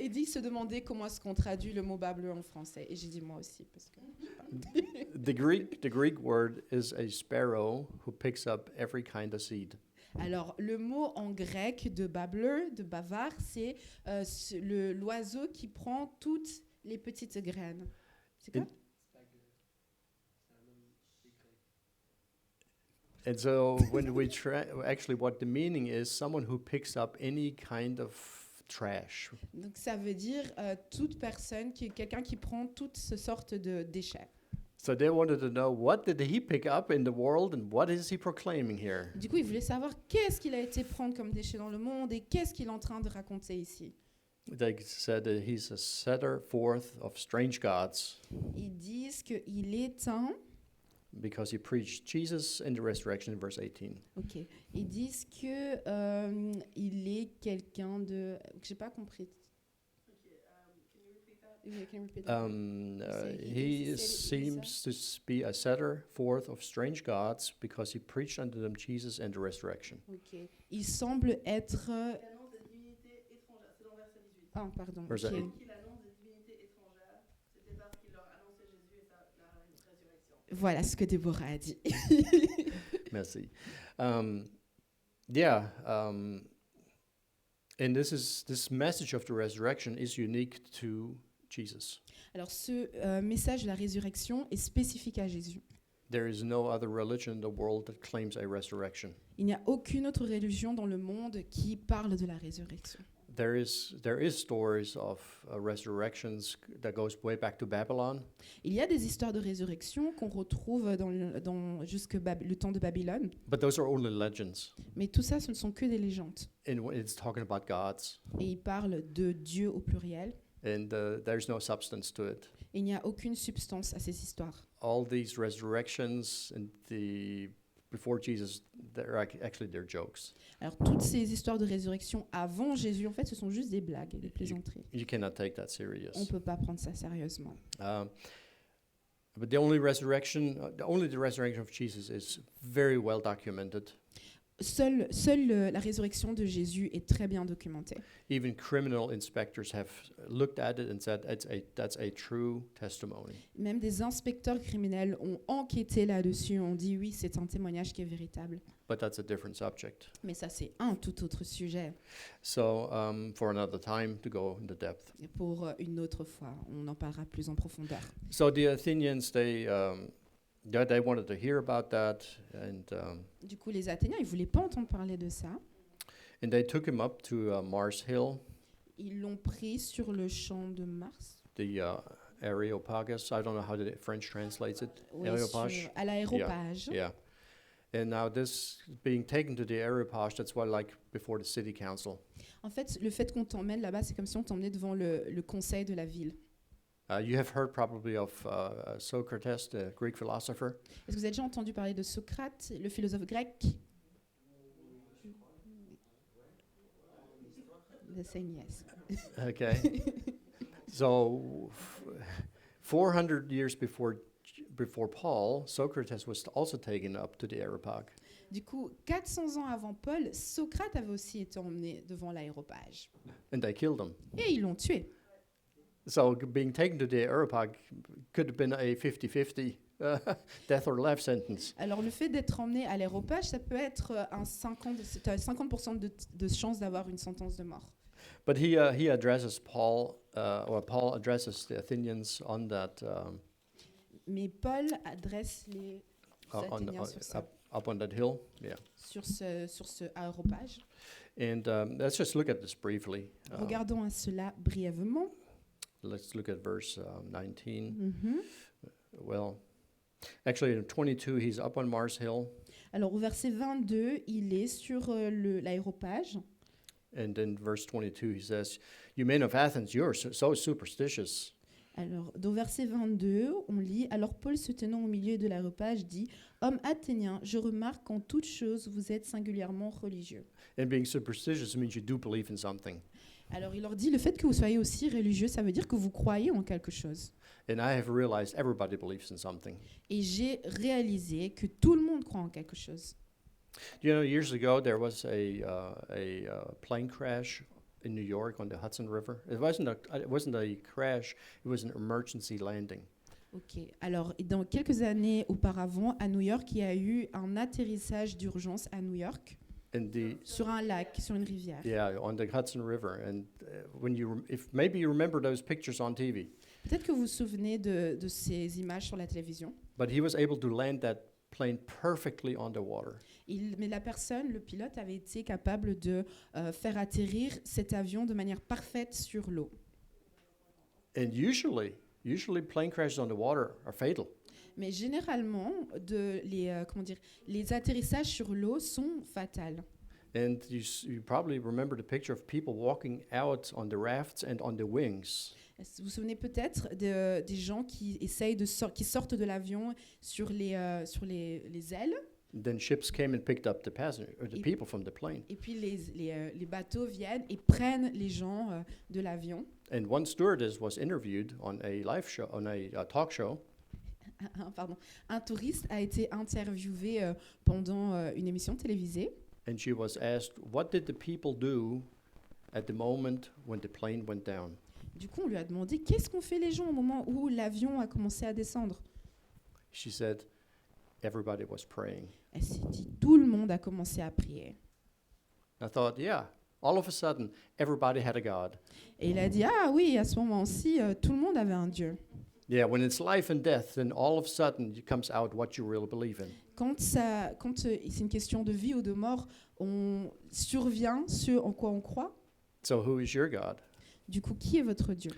Il dit se demander comment est-ce qu'on traduit le mot babbler en français. Et j'ai dit moi aussi, parce que... The Greek word is a sparrow who picks up every kind of seed. Alors, le mot en grec de babbler, de bavard, c'est l'oiseau qui prend toutes les petites graines. C'est quoi? And so when we actually what the meaning is, someone who picks up any kind of trash. Donc, ça veut dire toute personne, quelqu'un qui prend toutes ces sortes de déchets. So they wanted to know, what did he pick up in the world and what is he proclaiming here? Du coup, il voulait savoir qu'est-ce qu'il a été prendre comme déchet dans le monde et qu'est-ce qu'il est en train de raconter ici. They said that he's a setter forth of strange gods Ils disent qu'il est un... because he preached Jesus and the resurrection in verse 18. Ok. Ils disent que il est quelqu'un de... J'ai pas compris. Yeah, can you repeat that? He seems to be a setter forth of strange gods because he preached unto them Jesus and the resurrection. Ok. Il semble être... Ah, pardon. Verse ok. 8. Voilà ce que Déborah a dit. Merci. And this message of the resurrection is unique to Jesus. Alors, ce message de la résurrection est spécifique à Jésus. There is no other religion in the world that claims a resurrection. Il n'y a aucune autre religion dans le monde qui parle de la résurrection. There is stories of resurrections that goes way back to Babylon, Il y a des histoires de résurrection qu'on retrouve dans jusque le temps de Babylone, but those are only legends. mais tout ça, ce ne sont que des légendes. And it's talking about gods, Et il parle de Dieu au pluriel. and there's no substance to it. Et il n'y a aucune substance à ces histoires. All these resurrections and before Jesus, they're jokes. Alors, toutes ces histoires de résurrection avant Jésus, en fait, ce sont juste des blagues, des plaisanteries. You cannot take that On serious. ne peut pas prendre ça sérieusement. But the only resurrection of Jesus is very well documented. Seule la résurrection de Jésus est très bien documentée. Even criminal inspectors have looked at it and said that's a true testimony. Même des inspecteurs criminels ont enquêté là-dessus, ont dit oui, c'est un témoignage qui est véritable. But that's a different subject. Mais ça, c'est un tout autre sujet. So for another time to go into depth. Et pour une autre fois, on en parlera plus en profondeur. So the Athenians, they wanted to hear about that, and Du coup, les Athéniens, ils ne voulaient pas entendre parler de ça. they took him up to Mars Hill, Ils l'ont pris sur le champ de Mars. the Areopagus. I don't know how the French translates it. Oui, Areopage. à l'aéropage. Yeah. And now this being taken to the Areopage, that's why like before the city council. En fait, le fait qu'on t'emmène là-bas, c'est comme si on t'emmenait devant le conseil de la ville. You have heard probably of Socrates, the Greek philosopher. Est-ce que vous avez déjà entendu parler de Socrate, le philosophe grec? The saying yes. Okay. So 400 years before Paul, Socrates was also taken up to the Areopage. Du coup, 400 ans avant Paul, Socrate avait aussi été emmené devant l'aéropage. And they killed him. Et ils l'ont tué. So being taken to the Areopage could have been a 50-50 death or life sentence. Alors le fait d'être emmené à l'aéropage, ça peut être un 50% de chance d'avoir une sentence de mort. But he addresses Paul addresses the Athenians on that Mais Paul adresse les Athéniens sur ça, up on that hill. Yeah. sur ce aéropage. And let's just look at this briefly. Regardons à cela brièvement. Let's look at verse 19. Mhm. Well, Actually, in 22, he's up on Mars Hill. Alors au verset 22, il est sur l'aéropage. And in verse 22, he says, "You men of Athens, you're so superstitious." Alors, dans verset 22, on lit « Alors Paul, se tenant au milieu de l'aéropage, dit « Hommes athéniens, je remarque qu'en toute chose, vous êtes singulièrement religieux. And being superstitious means you do believe in something. » Alors, il leur dit « Le fait que vous soyez aussi religieux, ça veut dire que vous croyez en quelque chose. And I have realized everybody believes in something. » Et j'ai réalisé que tout le monde croit en quelque chose. You know, years ago, there was a plane crash in New York on the Hudson River. It wasn't a crash, it was an emergency landing. Ok. Alors, dans quelques années auparavant, à New York, il y a eu un atterrissage d'urgence à New York And sur un lac, sur une rivière. on the Hudson River. And if maybe you remember those pictures on TV, Peut-être que vous vous souvenez de ces images sur la télévision. but he was able to land that plane perfectly on the water. Mais la personne, le pilote, avait été capable de faire atterrir cet avion de manière parfaite sur l'eau. And usually plane crashes on the water are fatal. Mais généralement, les atterrissages sur l'eau sont fatals. And you probably remember the picture of people walking out on the rafts and on the wings. Vous vous souvenez peut-être des gens qui essayent qui sortent de l'avion sur les ailes, Then ships came and picked up the people from the plane. et puis les bateaux viennent et prennent les gens de l'avion. And one stewardess was interviewed on a live show, on a talk show, Un touriste a été interviewé pendant une émission télévisée. and she was asked, "What did the people do at the moment when the plane went down?" Du coup, on lui a demandé qu'est-ce qu'ont fait les gens au moment où l'avion a commencé à descendre. She said, "Everybody was praying." Elle s'est dit tout le monde a commencé à prier. I thought, yeah, all of a sudden, everybody had a God. Et il a dit ah oui, à ce moment-ci, tout le monde avait un Dieu. Yeah, when it's life and death, then all of a sudden it comes out what you really believe in. Quand c'est une question de vie ou de mort, on survient ce en quoi on croit. So who is your God? Du coup, qui est votre Dieu?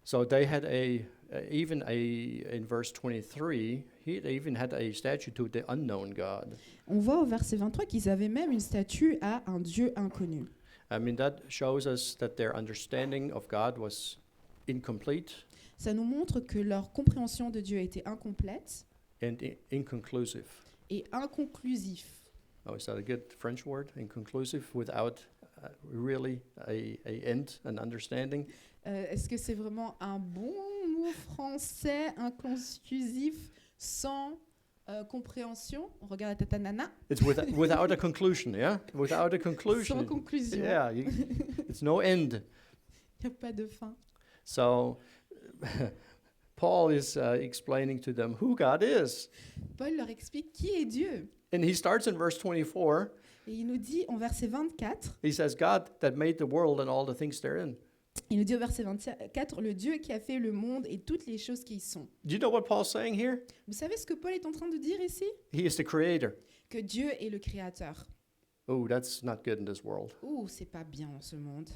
So they had in verse 23, they even had a statue to the unknown God. On voit au verset 23 qu'ils avaient même une statue à un Dieu inconnu. I mean, that shows us that their understanding of God was incomplete Ça nous montre que leur compréhension de Dieu était incomplète and inconclusive. et inconclusif. Oh, is that a good French word? Inconclusive, without really an understanding. Est-ce que c'est vraiment un bon mot français, inconclusif, sans compréhension? On regarde Tata Nana. It's without a conclusion, yeah? Without a conclusion. Sans conclusion. Yeah, it's no end. Il n'y a pas de fin. So Paul is explaining to them who God is. Paul leur explique qui est Dieu. And he starts in verse 24. Et il nous dit en verset 24, He says, God that made the world and all the things therein. il nous dit au verset 24, le Dieu qui a fait le monde et toutes les choses qui y sont. Do you know what Paul's saying here? Vous savez ce que Paul est en train de dire ici? He is the creator. Que Dieu est le créateur. Oh, that's not good in this world. Ouh, c'est pas bien dans ce monde.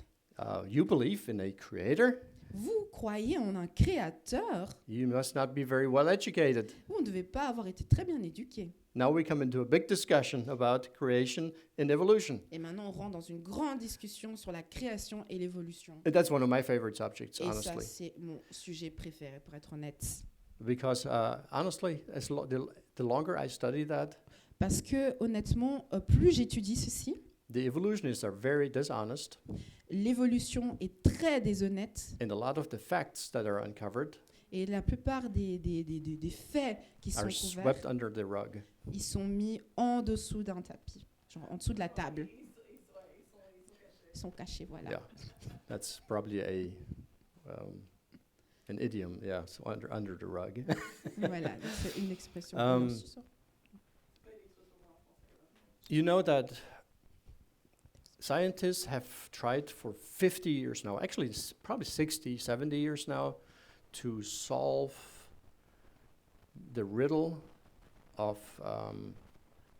You believe in a creator? Vous croyez en un créateur? You must not be very well educated. Vous ne devez pas avoir été très bien éduqué. Now we come into a big discussion about creation and evolution. Et maintenant, on rentre dans une grande discussion sur la création et l'évolution. And that's one of my favorite subjects, Et ça, honestly. c'est mon sujet préféré, pour être honnête. Because honestly, the longer I study that, Parce que, honnêtement, plus j'étudie ceci, the evolutionists are very dishonest, l'évolution est très déshonnête and a lot of the facts that are uncovered et la plupart des faits qui sont are couverts, swept under the rug. ils sont mis en dessous d'un tapis, genre en dessous de la table. Ils sont cachés, voilà. Yeah, that's probably an idiom. Yeah, so under the rug. Voilà, donc c'est une expression. Um, You know that scientists have tried for 50 years now, actually probably 60, 70 years now, to solve the riddle of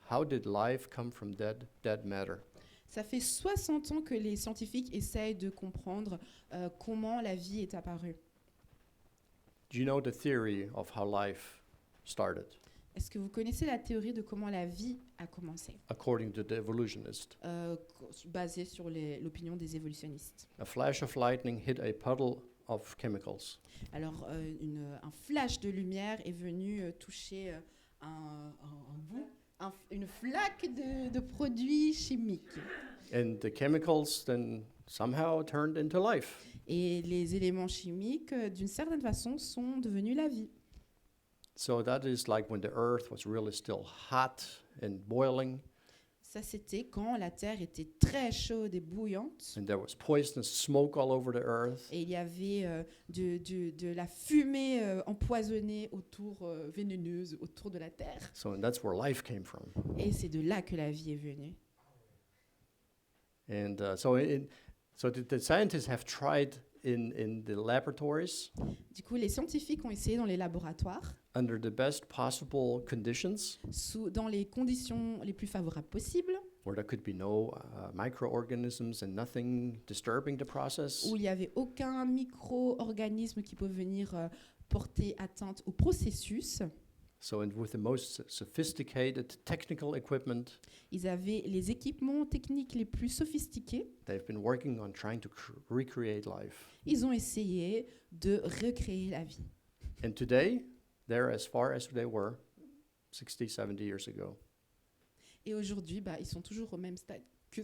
how did life come from dead matter. Ça fait 60 ans que les scientifiques essayent de comprendre comment la vie est apparue. Do you know the theory of how life started, Est-ce que vous connaissez la théorie de comment la vie a commencé, according to the evolutionists. basée sur l'opinion des évolutionnistes? A flash of lightning hit a puddle of chemicals. Alors, un flash de lumière est venu toucher un bout, une flaque de produits chimiques. And the chemicals then somehow turned into life. Et les éléments chimiques, d'une certaine façon, sont devenus la vie. So that is like when the earth was really still hot and boiling, Ça, c'était quand la Terre était très chaude et bouillante. and there was poisonous smoke all over the earth. Et il y avait de la fumée empoisonnée vénéneuse autour de la Terre. So that's where life came from. Et c'est de là que la vie est venue. And so the scientists have tried in the laboratories Du coup, les scientifiques ont essayé dans les laboratoires, under the best possible conditions, dans les conditions les plus favorables possibles, where there could be no microorganisms and nothing disturbing the process. où il n'y avait aucun micro-organisme qui peut venir porter atteinte au processus. So with the most sophisticated technical equipment, Ils avaient les équipements techniques les plus sophistiqués. they've been working on trying to recreate life. Ils ont essayé de recréer la vie. And today, they're as far as they were 60, 70 years ago. Et aujourd'hui, ils sont toujours au même stade que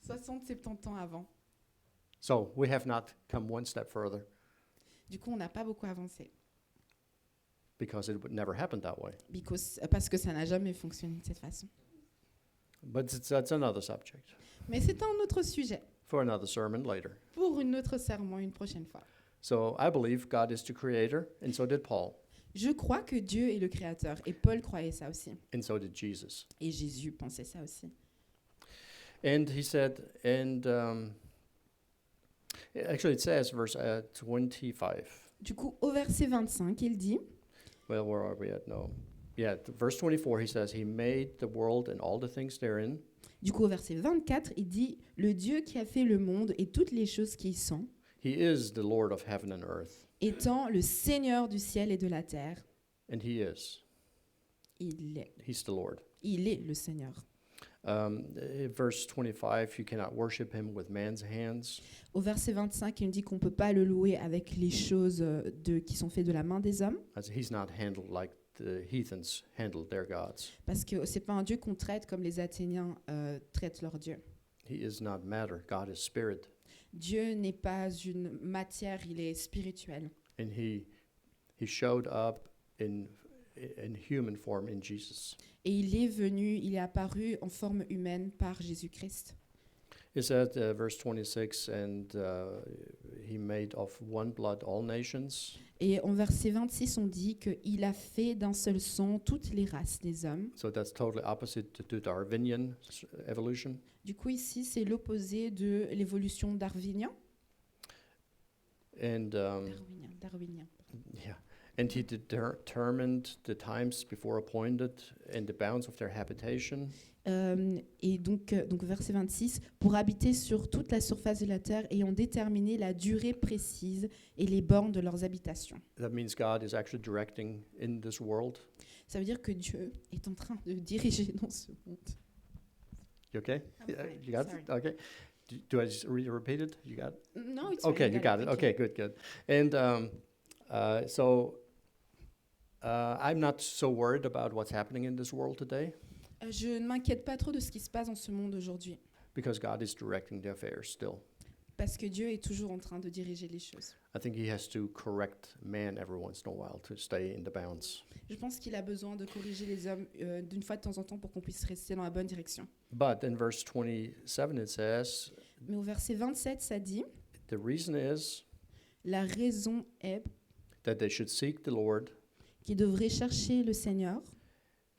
60-70 ans avant. So we have not come one step further Du coup, on n'a pas beaucoup avancé. because it would never happen that way. Parce que ça n'a jamais fonctionné de cette façon. But that's another subject Mais c'est un autre sujet for another sermon later. pour une autre sermon une prochaine fois. So I believe God is the creator, and so did Paul, Je crois que Dieu est le créateur. Et Paul croyait ça aussi. and so did Jesus. Et Jésus pensait ça aussi. And he said, actually it says, verse 25. Du coup, au verset 25, il dit, Well, where are we at? No. Yeah, verse 24, he says, He made the world and all the things therein. du coup, au verset 24, il dit, le Dieu qui a fait le monde et toutes les choses qui y sont, He is the Lord of heaven and earth, étant le Seigneur du ciel et de la terre. and He is. He's the Lord. Il est le Seigneur. Verse 25, you cannot worship Him with man's hands. Au verset 25, il nous dit qu'on ne peut pas le louer avec les choses qui sont faites de la main des hommes, As He's not handled like the heathens handled their gods. parce que ce n'est pas un Dieu qu'on traite comme les Athéniens traitent leur Dieu. He is not matter. God is spirit, Dieu n'est pas une matière, il est spirituel. and He showed up in human form in Jesus. Et il est venu, il est apparu en forme humaine par Jésus-Christ. It said, verse 26, and He made of one blood all nations. Et en verset 26, on dit qu'il a fait d'un seul sang toutes les races des hommes. So that's totally opposite to Darwinian evolution. Du coup, ici, c'est l'opposé de l'évolution darwinien. And Darwinien. yeah, and He determined the times before appointed and the bounds of their habitation. Et donc verset 26, pour habiter sur toute la surface de la terre ayant déterminé la durée précise et les bornes de leurs habitations. That means God is actually directing in this world. Ça veut dire que Dieu est en train de diriger dans ce monde. You okay? I'm Yeah, fine, you got sorry. it? Okay. Do I just repeat it? You got it? No, it's Okay, fine, you got it. thank Okay, good. And so I'm not so worried about what's happening in this world today Je ne m'inquiète pas trop de ce qui se passe dans ce monde aujourd'hui, because God is directing the affairs still. parce que Dieu est toujours en train de diriger les choses. I think He has to correct man every once in a while to stay in the bounds. Je pense qu'il a besoin de corriger les hommes d'une fois de temps en temps pour qu'on puisse rester dans la bonne direction. But in verse 27 it says, Mais au verset 27, ça dit, the reason is la raison est that they should seek the Lord. qu'ils devraient chercher le Seigneur,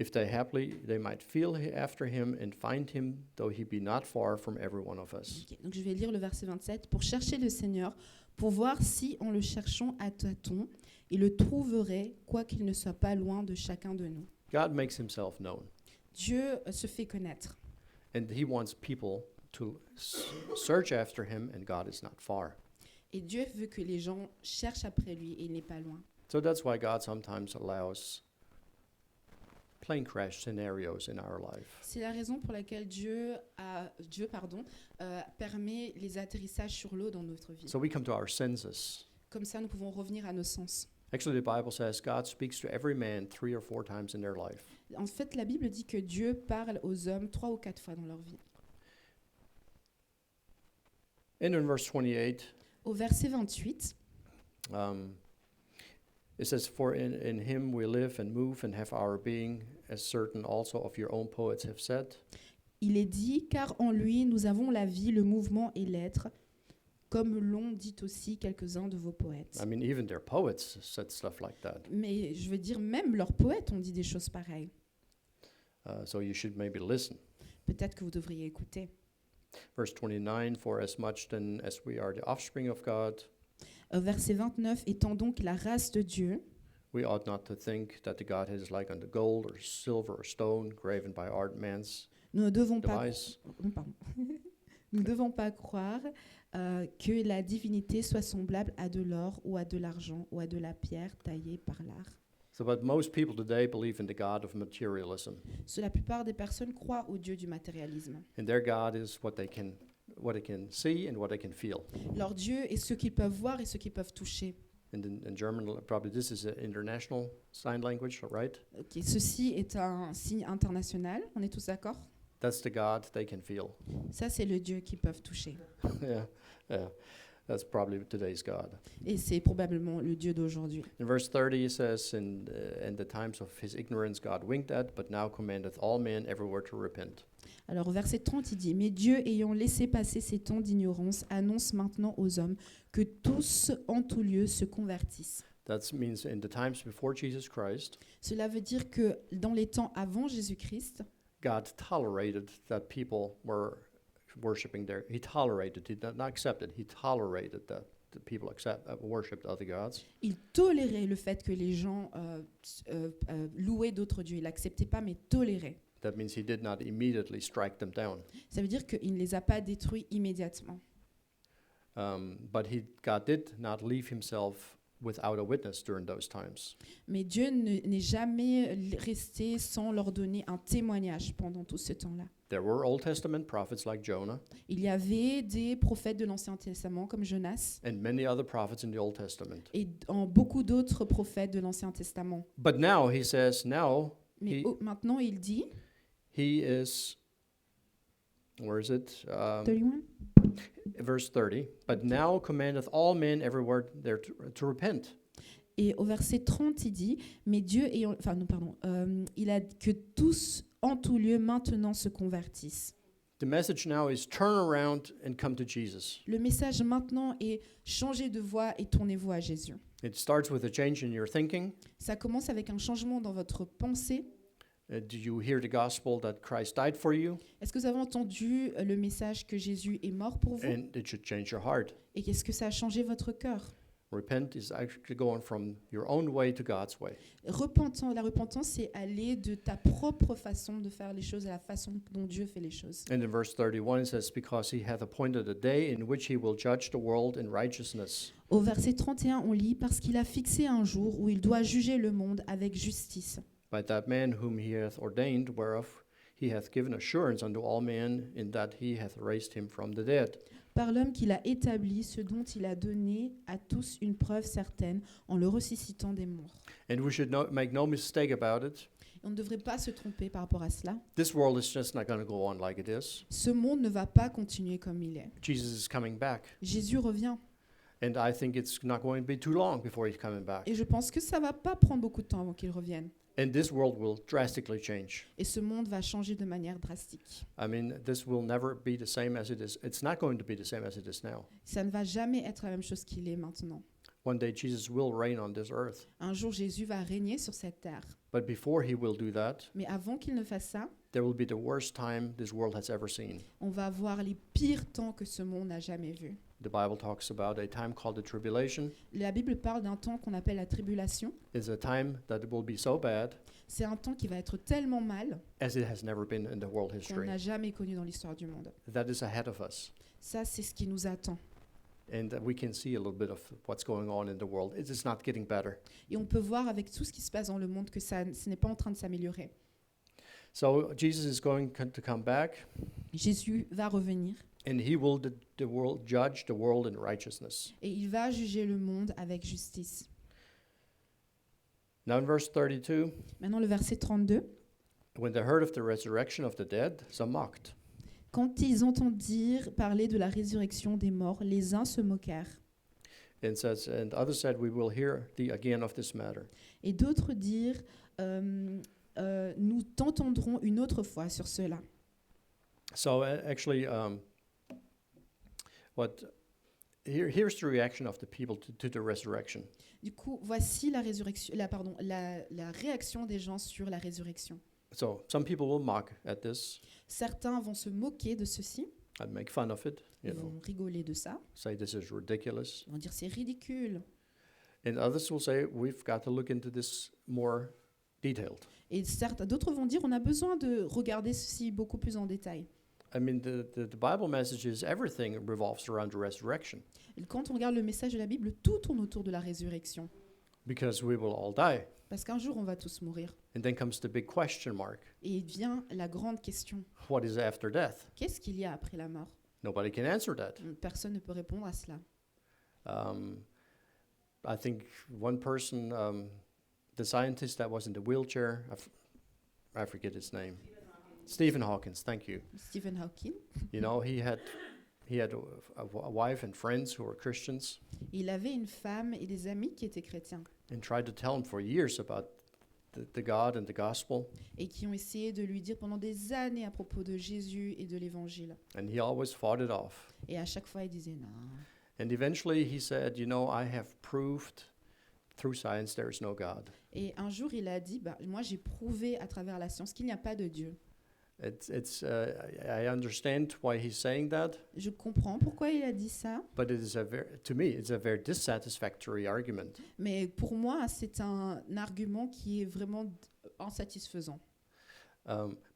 If they haply, they might feel after Him and find Him, though He be not far from every one of us. Ok, donc je vais lire le verset 27. Pour chercher le Seigneur, pour voir si en le cherchant à tâtons, il le trouverait, quoiqu'il ne soit pas loin de chacun de nous. God makes Himself known, Dieu se fait connaître. and He wants people to search after Him, and God is not far. Et Dieu veut que les gens cherchent après lui et il n'est pas loin. So that's why God sometimes allows plane crash scenarios in our life. C'est la raison pour laquelle Dieu permet les atterrissages sur l'eau dans notre vie. So we come to our senses. Comme ça, nous pouvons revenir à nos sens. Actually, the Bible says God speaks to every man 3 or 4 times in their life. En fait, la Bible dit que Dieu parle aux hommes 3 ou 4 fois dans leur vie. And in verse 28, Au verset 28, it says, For in him we live and move and have our being, as certain also of your own poets have said. il est dit, car en lui, nous avons la vie, le mouvement et l'être, comme l'ont dit aussi quelques-uns de vos poètes. I mean, even their poets said stuff like that. Mais je veux dire, même leurs poètes ont dit des choses pareilles. So you should maybe listen. Peut-être que vous devriez écouter. Verse 29, For as much then as we are the offspring of God, Verset 29, étant donc la race de Dieu, we ought not to think that the Godhead is like unto gold or silver or stone, graven by art man's nous ne devons pas, device. pardon. Nous ne devons pas croire que la divinité soit semblable à de l'or ou à de l'argent ou à de la pierre taillée par l'art. So, but most people today believe in the God of materialism, La plupart des personnes croient au Dieu du matérialisme. and their God is what they can see and what they can feel. Leur Dieu est ce qu'ils peuvent voir et ce qu'ils peuvent toucher. And in German, probably this is an international sign language, right? Ok, ceci est un signe international, on est tous d'accord? That's the God they can feel. Ça, c'est le Dieu qu'ils peuvent toucher. yeah. That's probably today's God. Et c'est probablement le Dieu d'aujourd'hui. In verse 30, it says, In the times of his ignorance God winked at, but now commandeth all men everywhere to repent. Alors au verset 30, il dit « Mais Dieu, ayant laissé passer ces temps d'ignorance, annonce maintenant aux hommes que tous, en tout lieu, se convertissent. » That means in the times before Jesus Christ, Cela veut dire que dans les temps avant Jésus-Christ, God tolerated that people were worshiping there. He tolerated, he did not accept it, he tolerated that the people worshipped other gods. il tolérait le fait que les gens louaient d'autres dieux. Il n'acceptait pas, mais tolérait. That means he did not immediately strike them down. Ça veut dire qu'il ne les a pas détruits immédiatement. But God did not leave himself without a witness during those times. Mais Dieu n'est jamais resté sans leur donner un témoignage pendant tout ce temps-là. There were Old Testament prophets like Jonah Il y avait des prophètes de l'Ancien Testament comme Jonas and many other prophets in the Old Testament. et beaucoup d'autres prophètes de l'Ancien Testament. But now he says, Mais maintenant, il dit, he is, where is it? 31, Verse 30, But now commandeth all men everywhere there to repent. et au verset 30, il dit, mais Dieu ayant, enfin non, pardon, il a que tous en tout lieu maintenant se convertissent. The message now is turn around and come to Jesus. Le message maintenant est changer de voie et tournez-vous à Jésus. It starts with a change in your thinking. Ça commence avec un changement dans votre pensée. Do you hear the gospel that Christ died for you? Est-ce que vous avez entendu le message que Jésus est mort pour vous? And it should change your heart. Et qu'est-ce que ça a changé votre cœur? Repent is actually going from your own way to God's way. La repentance, c'est aller de ta propre façon de faire les choses à la façon dont Dieu fait les choses. And in verse 31 it says, Because he hath appointed a day in which he will judge the world in righteousness. Au verset 31, on lit « Parce qu'il a fixé un jour où il doit juger le monde avec justice. By that man whom he hath ordained, whereof he hath given assurance unto all men, in that he hath raised him from the dead. » Par l'homme qu'il a établi, ce dont il a donné à tous une preuve certaine en le ressuscitant des morts. And we should make no mistake about it. Et on ne devrait pas se tromper par rapport à cela. This world is just not going to go on like it is. Ce monde ne va pas continuer comme il est. Jesus is coming back. Jésus revient. And I think it's not going to be too long before he's coming back. Et je pense que ça ne va pas prendre beaucoup de temps avant qu'il revienne. And this world will drastically change. Et ce monde va changer de manière drastique. I mean, this will never be the same as it is. It's not going to be the same as it is now. Ça ne va jamais être la même chose qu'il est maintenant. One day Jesus will reign on this earth. Un jour, Jésus va régner sur cette terre. But before he will do that, Mais avant qu'il ne fasse ça, there will be the worst time this world has ever seen. on va voir les pires temps que ce monde n'a jamais vus. The Bible talks about a time called the tribulation. La Bible parle d'un temps qu'on appelle la tribulation. It's a time that will be so bad C'est un temps qui va être tellement mal as it has never been in the world qu'on history. n'a jamais connu dans l'histoire du monde. That is ahead of us. Ça, c'est ce qui nous attend. And we can see a little bit of what's going on in the world. It is not getting better. Et on peut voir avec tout ce qui se passe dans le monde que ce n'est pas en train de s'améliorer. So Jesus is going to come back, Jésus va revenir and he will judge the world in righteousness. et il va juger le monde avec justice. Now in verse 32, Maintenant, le verset 32. when they heard of the resurrection of the dead, some mocked. Quand ils entendirent parler de la résurrection des morts, les uns se moquèrent. And says, and others said, we will hear thee again of this matter. Et d'autres dirent, nous t'entendrons une autre fois sur cela. So actually, here's the reaction of the people to the resurrection. Du coup, voici la réaction des gens sur la résurrection. So some people will mock at this Certains vont se moquer de ceci, and make fun of it, ils vont rigoler de ça, say this is ridiculous. ils vont dire c'est ridicule. And others will say, we've got to look into this more detailed. Et d'autres vont dire on a besoin de regarder ceci beaucoup plus en détail. I mean, the Bible message is everything revolves around the resurrection, Et quand on regarde le message de la Bible, tout tourne autour de la résurrection. because we will all die. Parce qu'un jour, on va tous mourir. And then comes the big question mark. Et vient la grande question. What is after death? Qu'est-ce qu'il y a après la mort? Nobody can answer that. Personne ne peut répondre à cela. I think one person, the scientist that was in the wheelchair, I forget his name. Stephen Hawkins, thank you. Stephen Hawking, You know, he had a wife and friends who were Christians, il avait une femme et des amis qui étaient chrétiens and tried to tell him for years about the God and the gospel. et qui ont essayé de lui dire pendant des années à propos de Jésus et de l'Évangile. And he always fought it off. Et à chaque fois, il disait non. And eventually he said, you know, I have proved through science there is no God. Et un jour, il a dit, moi j'ai prouvé à travers la science qu'il n'y a pas de Dieu. I understand why he's saying that, Je comprends pourquoi il a dit ça, but to me, it's a very dissatisfactory argument. mais pour moi, c'est un argument qui est vraiment insatisfaisant.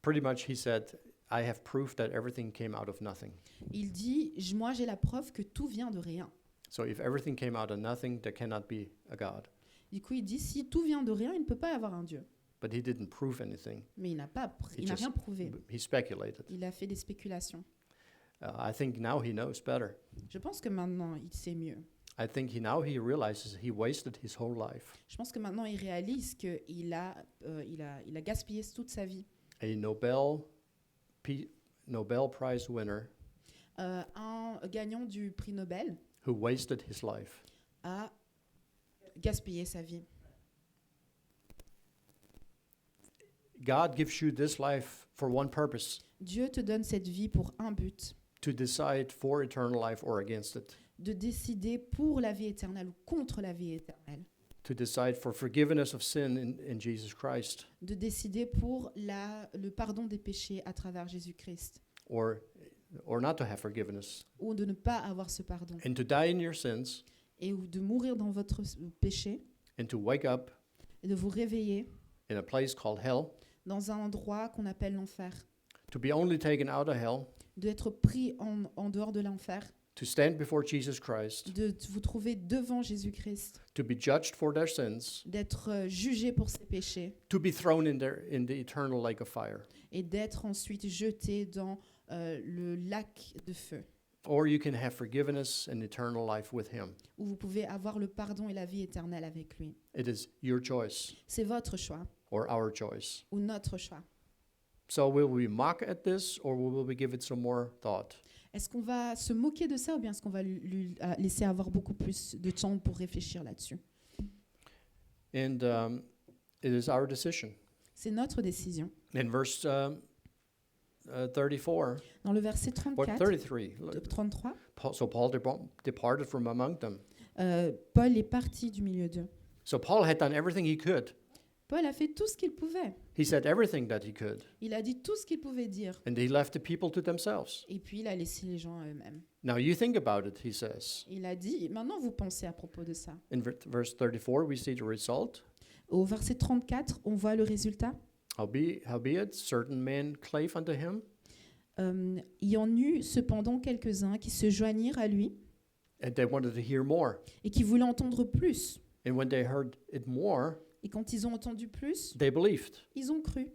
Pretty much he said, I have proof that everything came out of nothing. Il dit, moi j'ai la preuve que tout vient de rien. So if everything came out of nothing, there cannot be a God. Du coup, il dit, si tout vient de rien, il ne peut pas y avoir un Dieu. But he didn't prove anything. Mais il n'a He rien prouvé. He speculated. Il a fait des spéculations. I think now he knows better. Je pense que maintenant, il sait mieux. I think now he realizes he wasted his whole life. Je pense que maintenant, il réalise qu'il a gaspillé toute sa vie. A Nobel Prize winner Un gagnant du prix Nobel who wasted his life. a gaspillé sa vie. God gives you this life for one purpose, Dieu te donne cette vie pour un but, to decide for eternal life or against it, de décider pour la vie éternelle ou contre la vie éternelle, to decide for forgiveness of sin in Jesus Christ, de décider pour le pardon des péchés à travers Jésus-Christ, or not to have forgiveness, ou de ne pas avoir ce pardon, and to die in your sins, et ou de mourir dans votre péché, and to wake up et de vous réveiller in a place called hell, dans un endroit qu'on appelle l'enfer, to be only taken out of hell, d'être pris en dehors de l'enfer, to stand before Jesus Christ, de vous trouver devant Jésus-Christ, to be judged for their sins, d'être jugé pour ses péchés to be thrown in the eternal lake of fire. et d'être ensuite jeté dans le lac de feu, Or you can have forgiveness and eternal life with him. où vous pouvez avoir le pardon et la vie éternelle avec lui. It is your choice C'est votre choix or our choice. ou notre choix. So will we mock at this or will we give it some more thought? Est-ce qu'on va se moquer de ça ou bien est-ce qu'on va lui laisser avoir beaucoup plus de temps pour réfléchir là-dessus? And it is our decision. C'est notre décision. In verse 34, Dans le verset or 34, 33, so Paul departed from among them. Paul est parti du milieu d'eux. So Paul had done everything he could. Paul a fait tout ce qu'il pouvait. He said everything that he could. Il a dit tout ce qu'il pouvait dire. And he left the people to themselves. Et puis il a laissé les gens à eux-mêmes. Now you think about it, he says. Il a dit, maintenant vous pensez à propos de ça. In verse 34, we see the result. Au verset 34, on voit le résultat. Howbeit, certain men clave unto him, Il y en eut cependant quelques-uns qui se joignirent à lui and they wanted to hear more. et qui voulaient entendre plus. And when they heard it more, Et quand ils ont entendu plus, they believed. ils ont cru.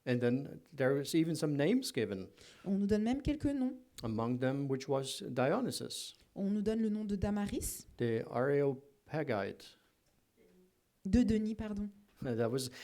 And then there was even some names given, On nous donne même quelques noms. among them which was Dionysus, On nous donne le nom de Damaris, the Areopagite. de Denis, pardon. And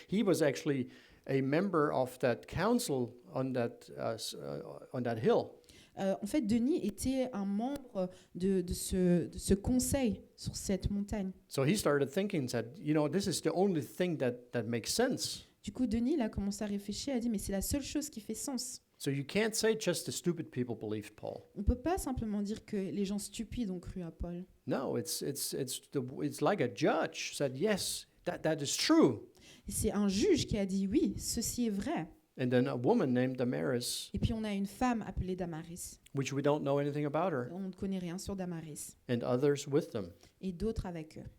he was actually a member of that council on that hill. En fait, Denis était un membre de ce conseil sur cette montagne. So he started thinking that, this is the only thing that makes sense. Du coup, Denis il a commencé à réfléchir, a dit, mais c'est la seule chose qui fait sens. So you can't say just the stupid people believed Paul. On ne peut pas simplement dire que les gens stupides ont cru à Paul. No, it's like a judge said, yes, that is true. Et c'est un juge qui a dit, oui, ceci est vrai. And then a woman named Damaris, Et puis on a une femme appelée Damaris. which we don't know anything about her, On ne connaît rien sur Damaris. and others with them. Et d'autres avec eux.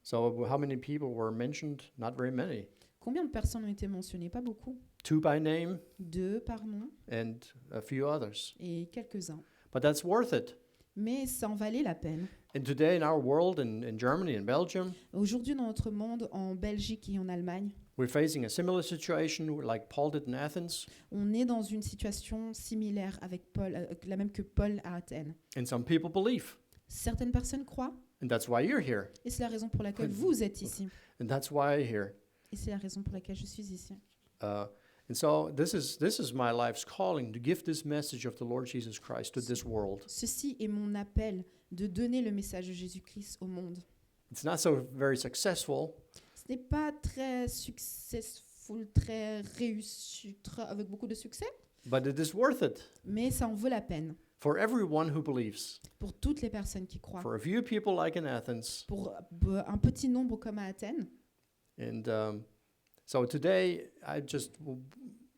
So how many people were mentioned? Not very many. Combien de personnes ont été mentionnées? Pas beaucoup. 2 by name 2 par nom and a few others. et quelques-uns. But that's worth it. Mais ça en valait la peine. And today in our world, in Germany and Belgium, Aujourd'hui, dans notre monde, en Belgique et en Allemagne, we're facing a similar situation like Paul did in Athens. on est dans une situation similaire avec Paul, la même que Paul à Athènes. And some people believe. Certaines personnes croient, And that's why you're here. et c'est la raison pour laquelle vous êtes ici. And that's why I'm here. Et c'est la raison pour laquelle je suis ici. And so this is my life's calling, to give this message of the Lord Jesus Christ to this world. Ceci est mon appel de donner le message de Jésus-Christ au monde. It's not so very successful, Ce n'est pas très successful, très réussi, avec beaucoup de succès, but it is worth it mais ça en vaut la peine for everyone who believes. pour toutes les personnes qui croient. For a few people like in Athens. Pour un petit nombre comme à Athènes. And so today,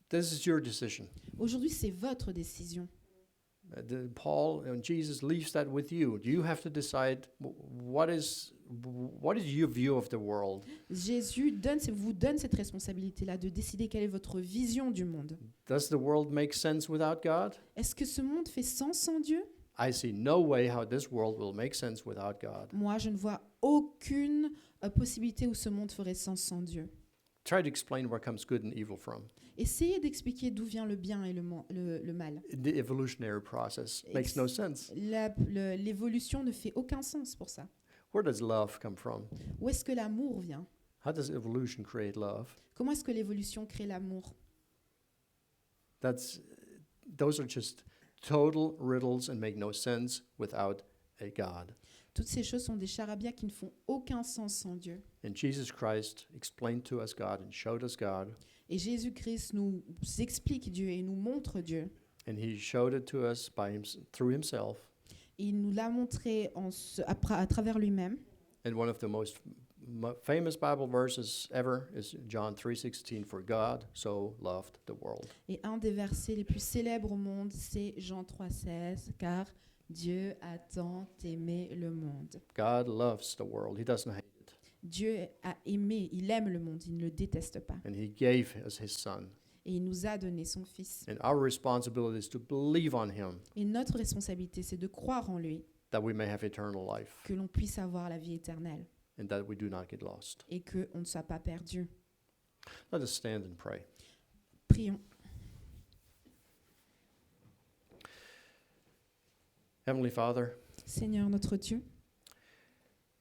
this is your decision. Aujourd'hui, c'est votre décision. Paul and Jesus leaves that with you. You have to decide what is your view of the world. Jésus vous donne cette responsabilité-là de décider quelle est votre vision du monde. Does the world make sense without God? Est-ce que ce monde fait sens sans Dieu? I see no way how this world will make sense without God. Moi, je ne vois aucune possibilité où ce monde ferait sens sans Dieu. Try to explain where comes good and evil from. Essayez d'expliquer d'où vient le bien et le mal. The evolutionary process makes no sense. L'évolution ne fait aucun sens pour ça. Where does love come from? Où est-ce que l'amour vient? How does evolution create love? Comment est-ce que l'évolution crée l'amour? Those are just total riddles and make no sense without a God. Toutes ces choses sont des charabia qui ne font aucun sens sans Dieu. And Jesus Christ explained to us God and showed us God. Et Jésus-Christ nous explique Dieu et nous montre Dieu. And he showed it to us through himself. Et il nous l'a montré à travers lui-même. And one of the most famous Bible verses ever is John 3:16, for God so loved the world. Et un des versets les plus célèbres au monde, c'est Jean 3,16, car Dieu a tant aimé le monde. God loves the world. He doesn't hate it. Dieu a aimé, il aime le monde, il ne le déteste pas. And he gave us his son. Et il nous a donné son Fils. And our responsibility is to believe on him, Et notre responsabilité, c'est de croire en lui, that we may have eternal life que l'on puisse avoir la vie éternelle and that we do not get lost. et qu'on ne soit pas perdu. Let us stand and pray. Prions. Heavenly Father, Seigneur notre Dieu,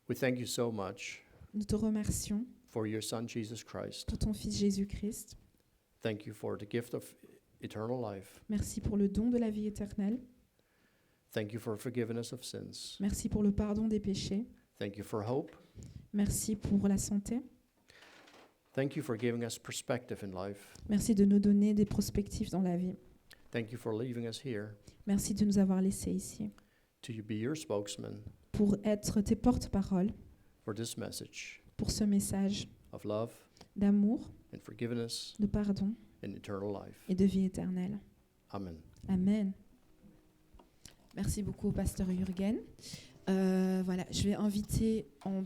we thank you so much nous te remercions for your son Jesus Christ. pour ton Fils Jésus-Christ. Thank you for the gift of eternal life. Merci pour le don de la vie éternelle. Thank you for forgiving us of sins. Merci pour le pardon des péchés. Thank you for hope. Merci pour la santé. Thank you for giving us perspective in life. Merci de nous donner des perspectives dans la vie. Thank you for leaving us here Merci de nous avoir laissés ici to be your spokesman pour être tes porte-paroles for this message pour ce message of love d'amour, and forgiveness de pardon and eternal life. et de vie éternelle. Amen. Amen. Merci beaucoup, pasteur Jürgen. Voilà, je vais inviter en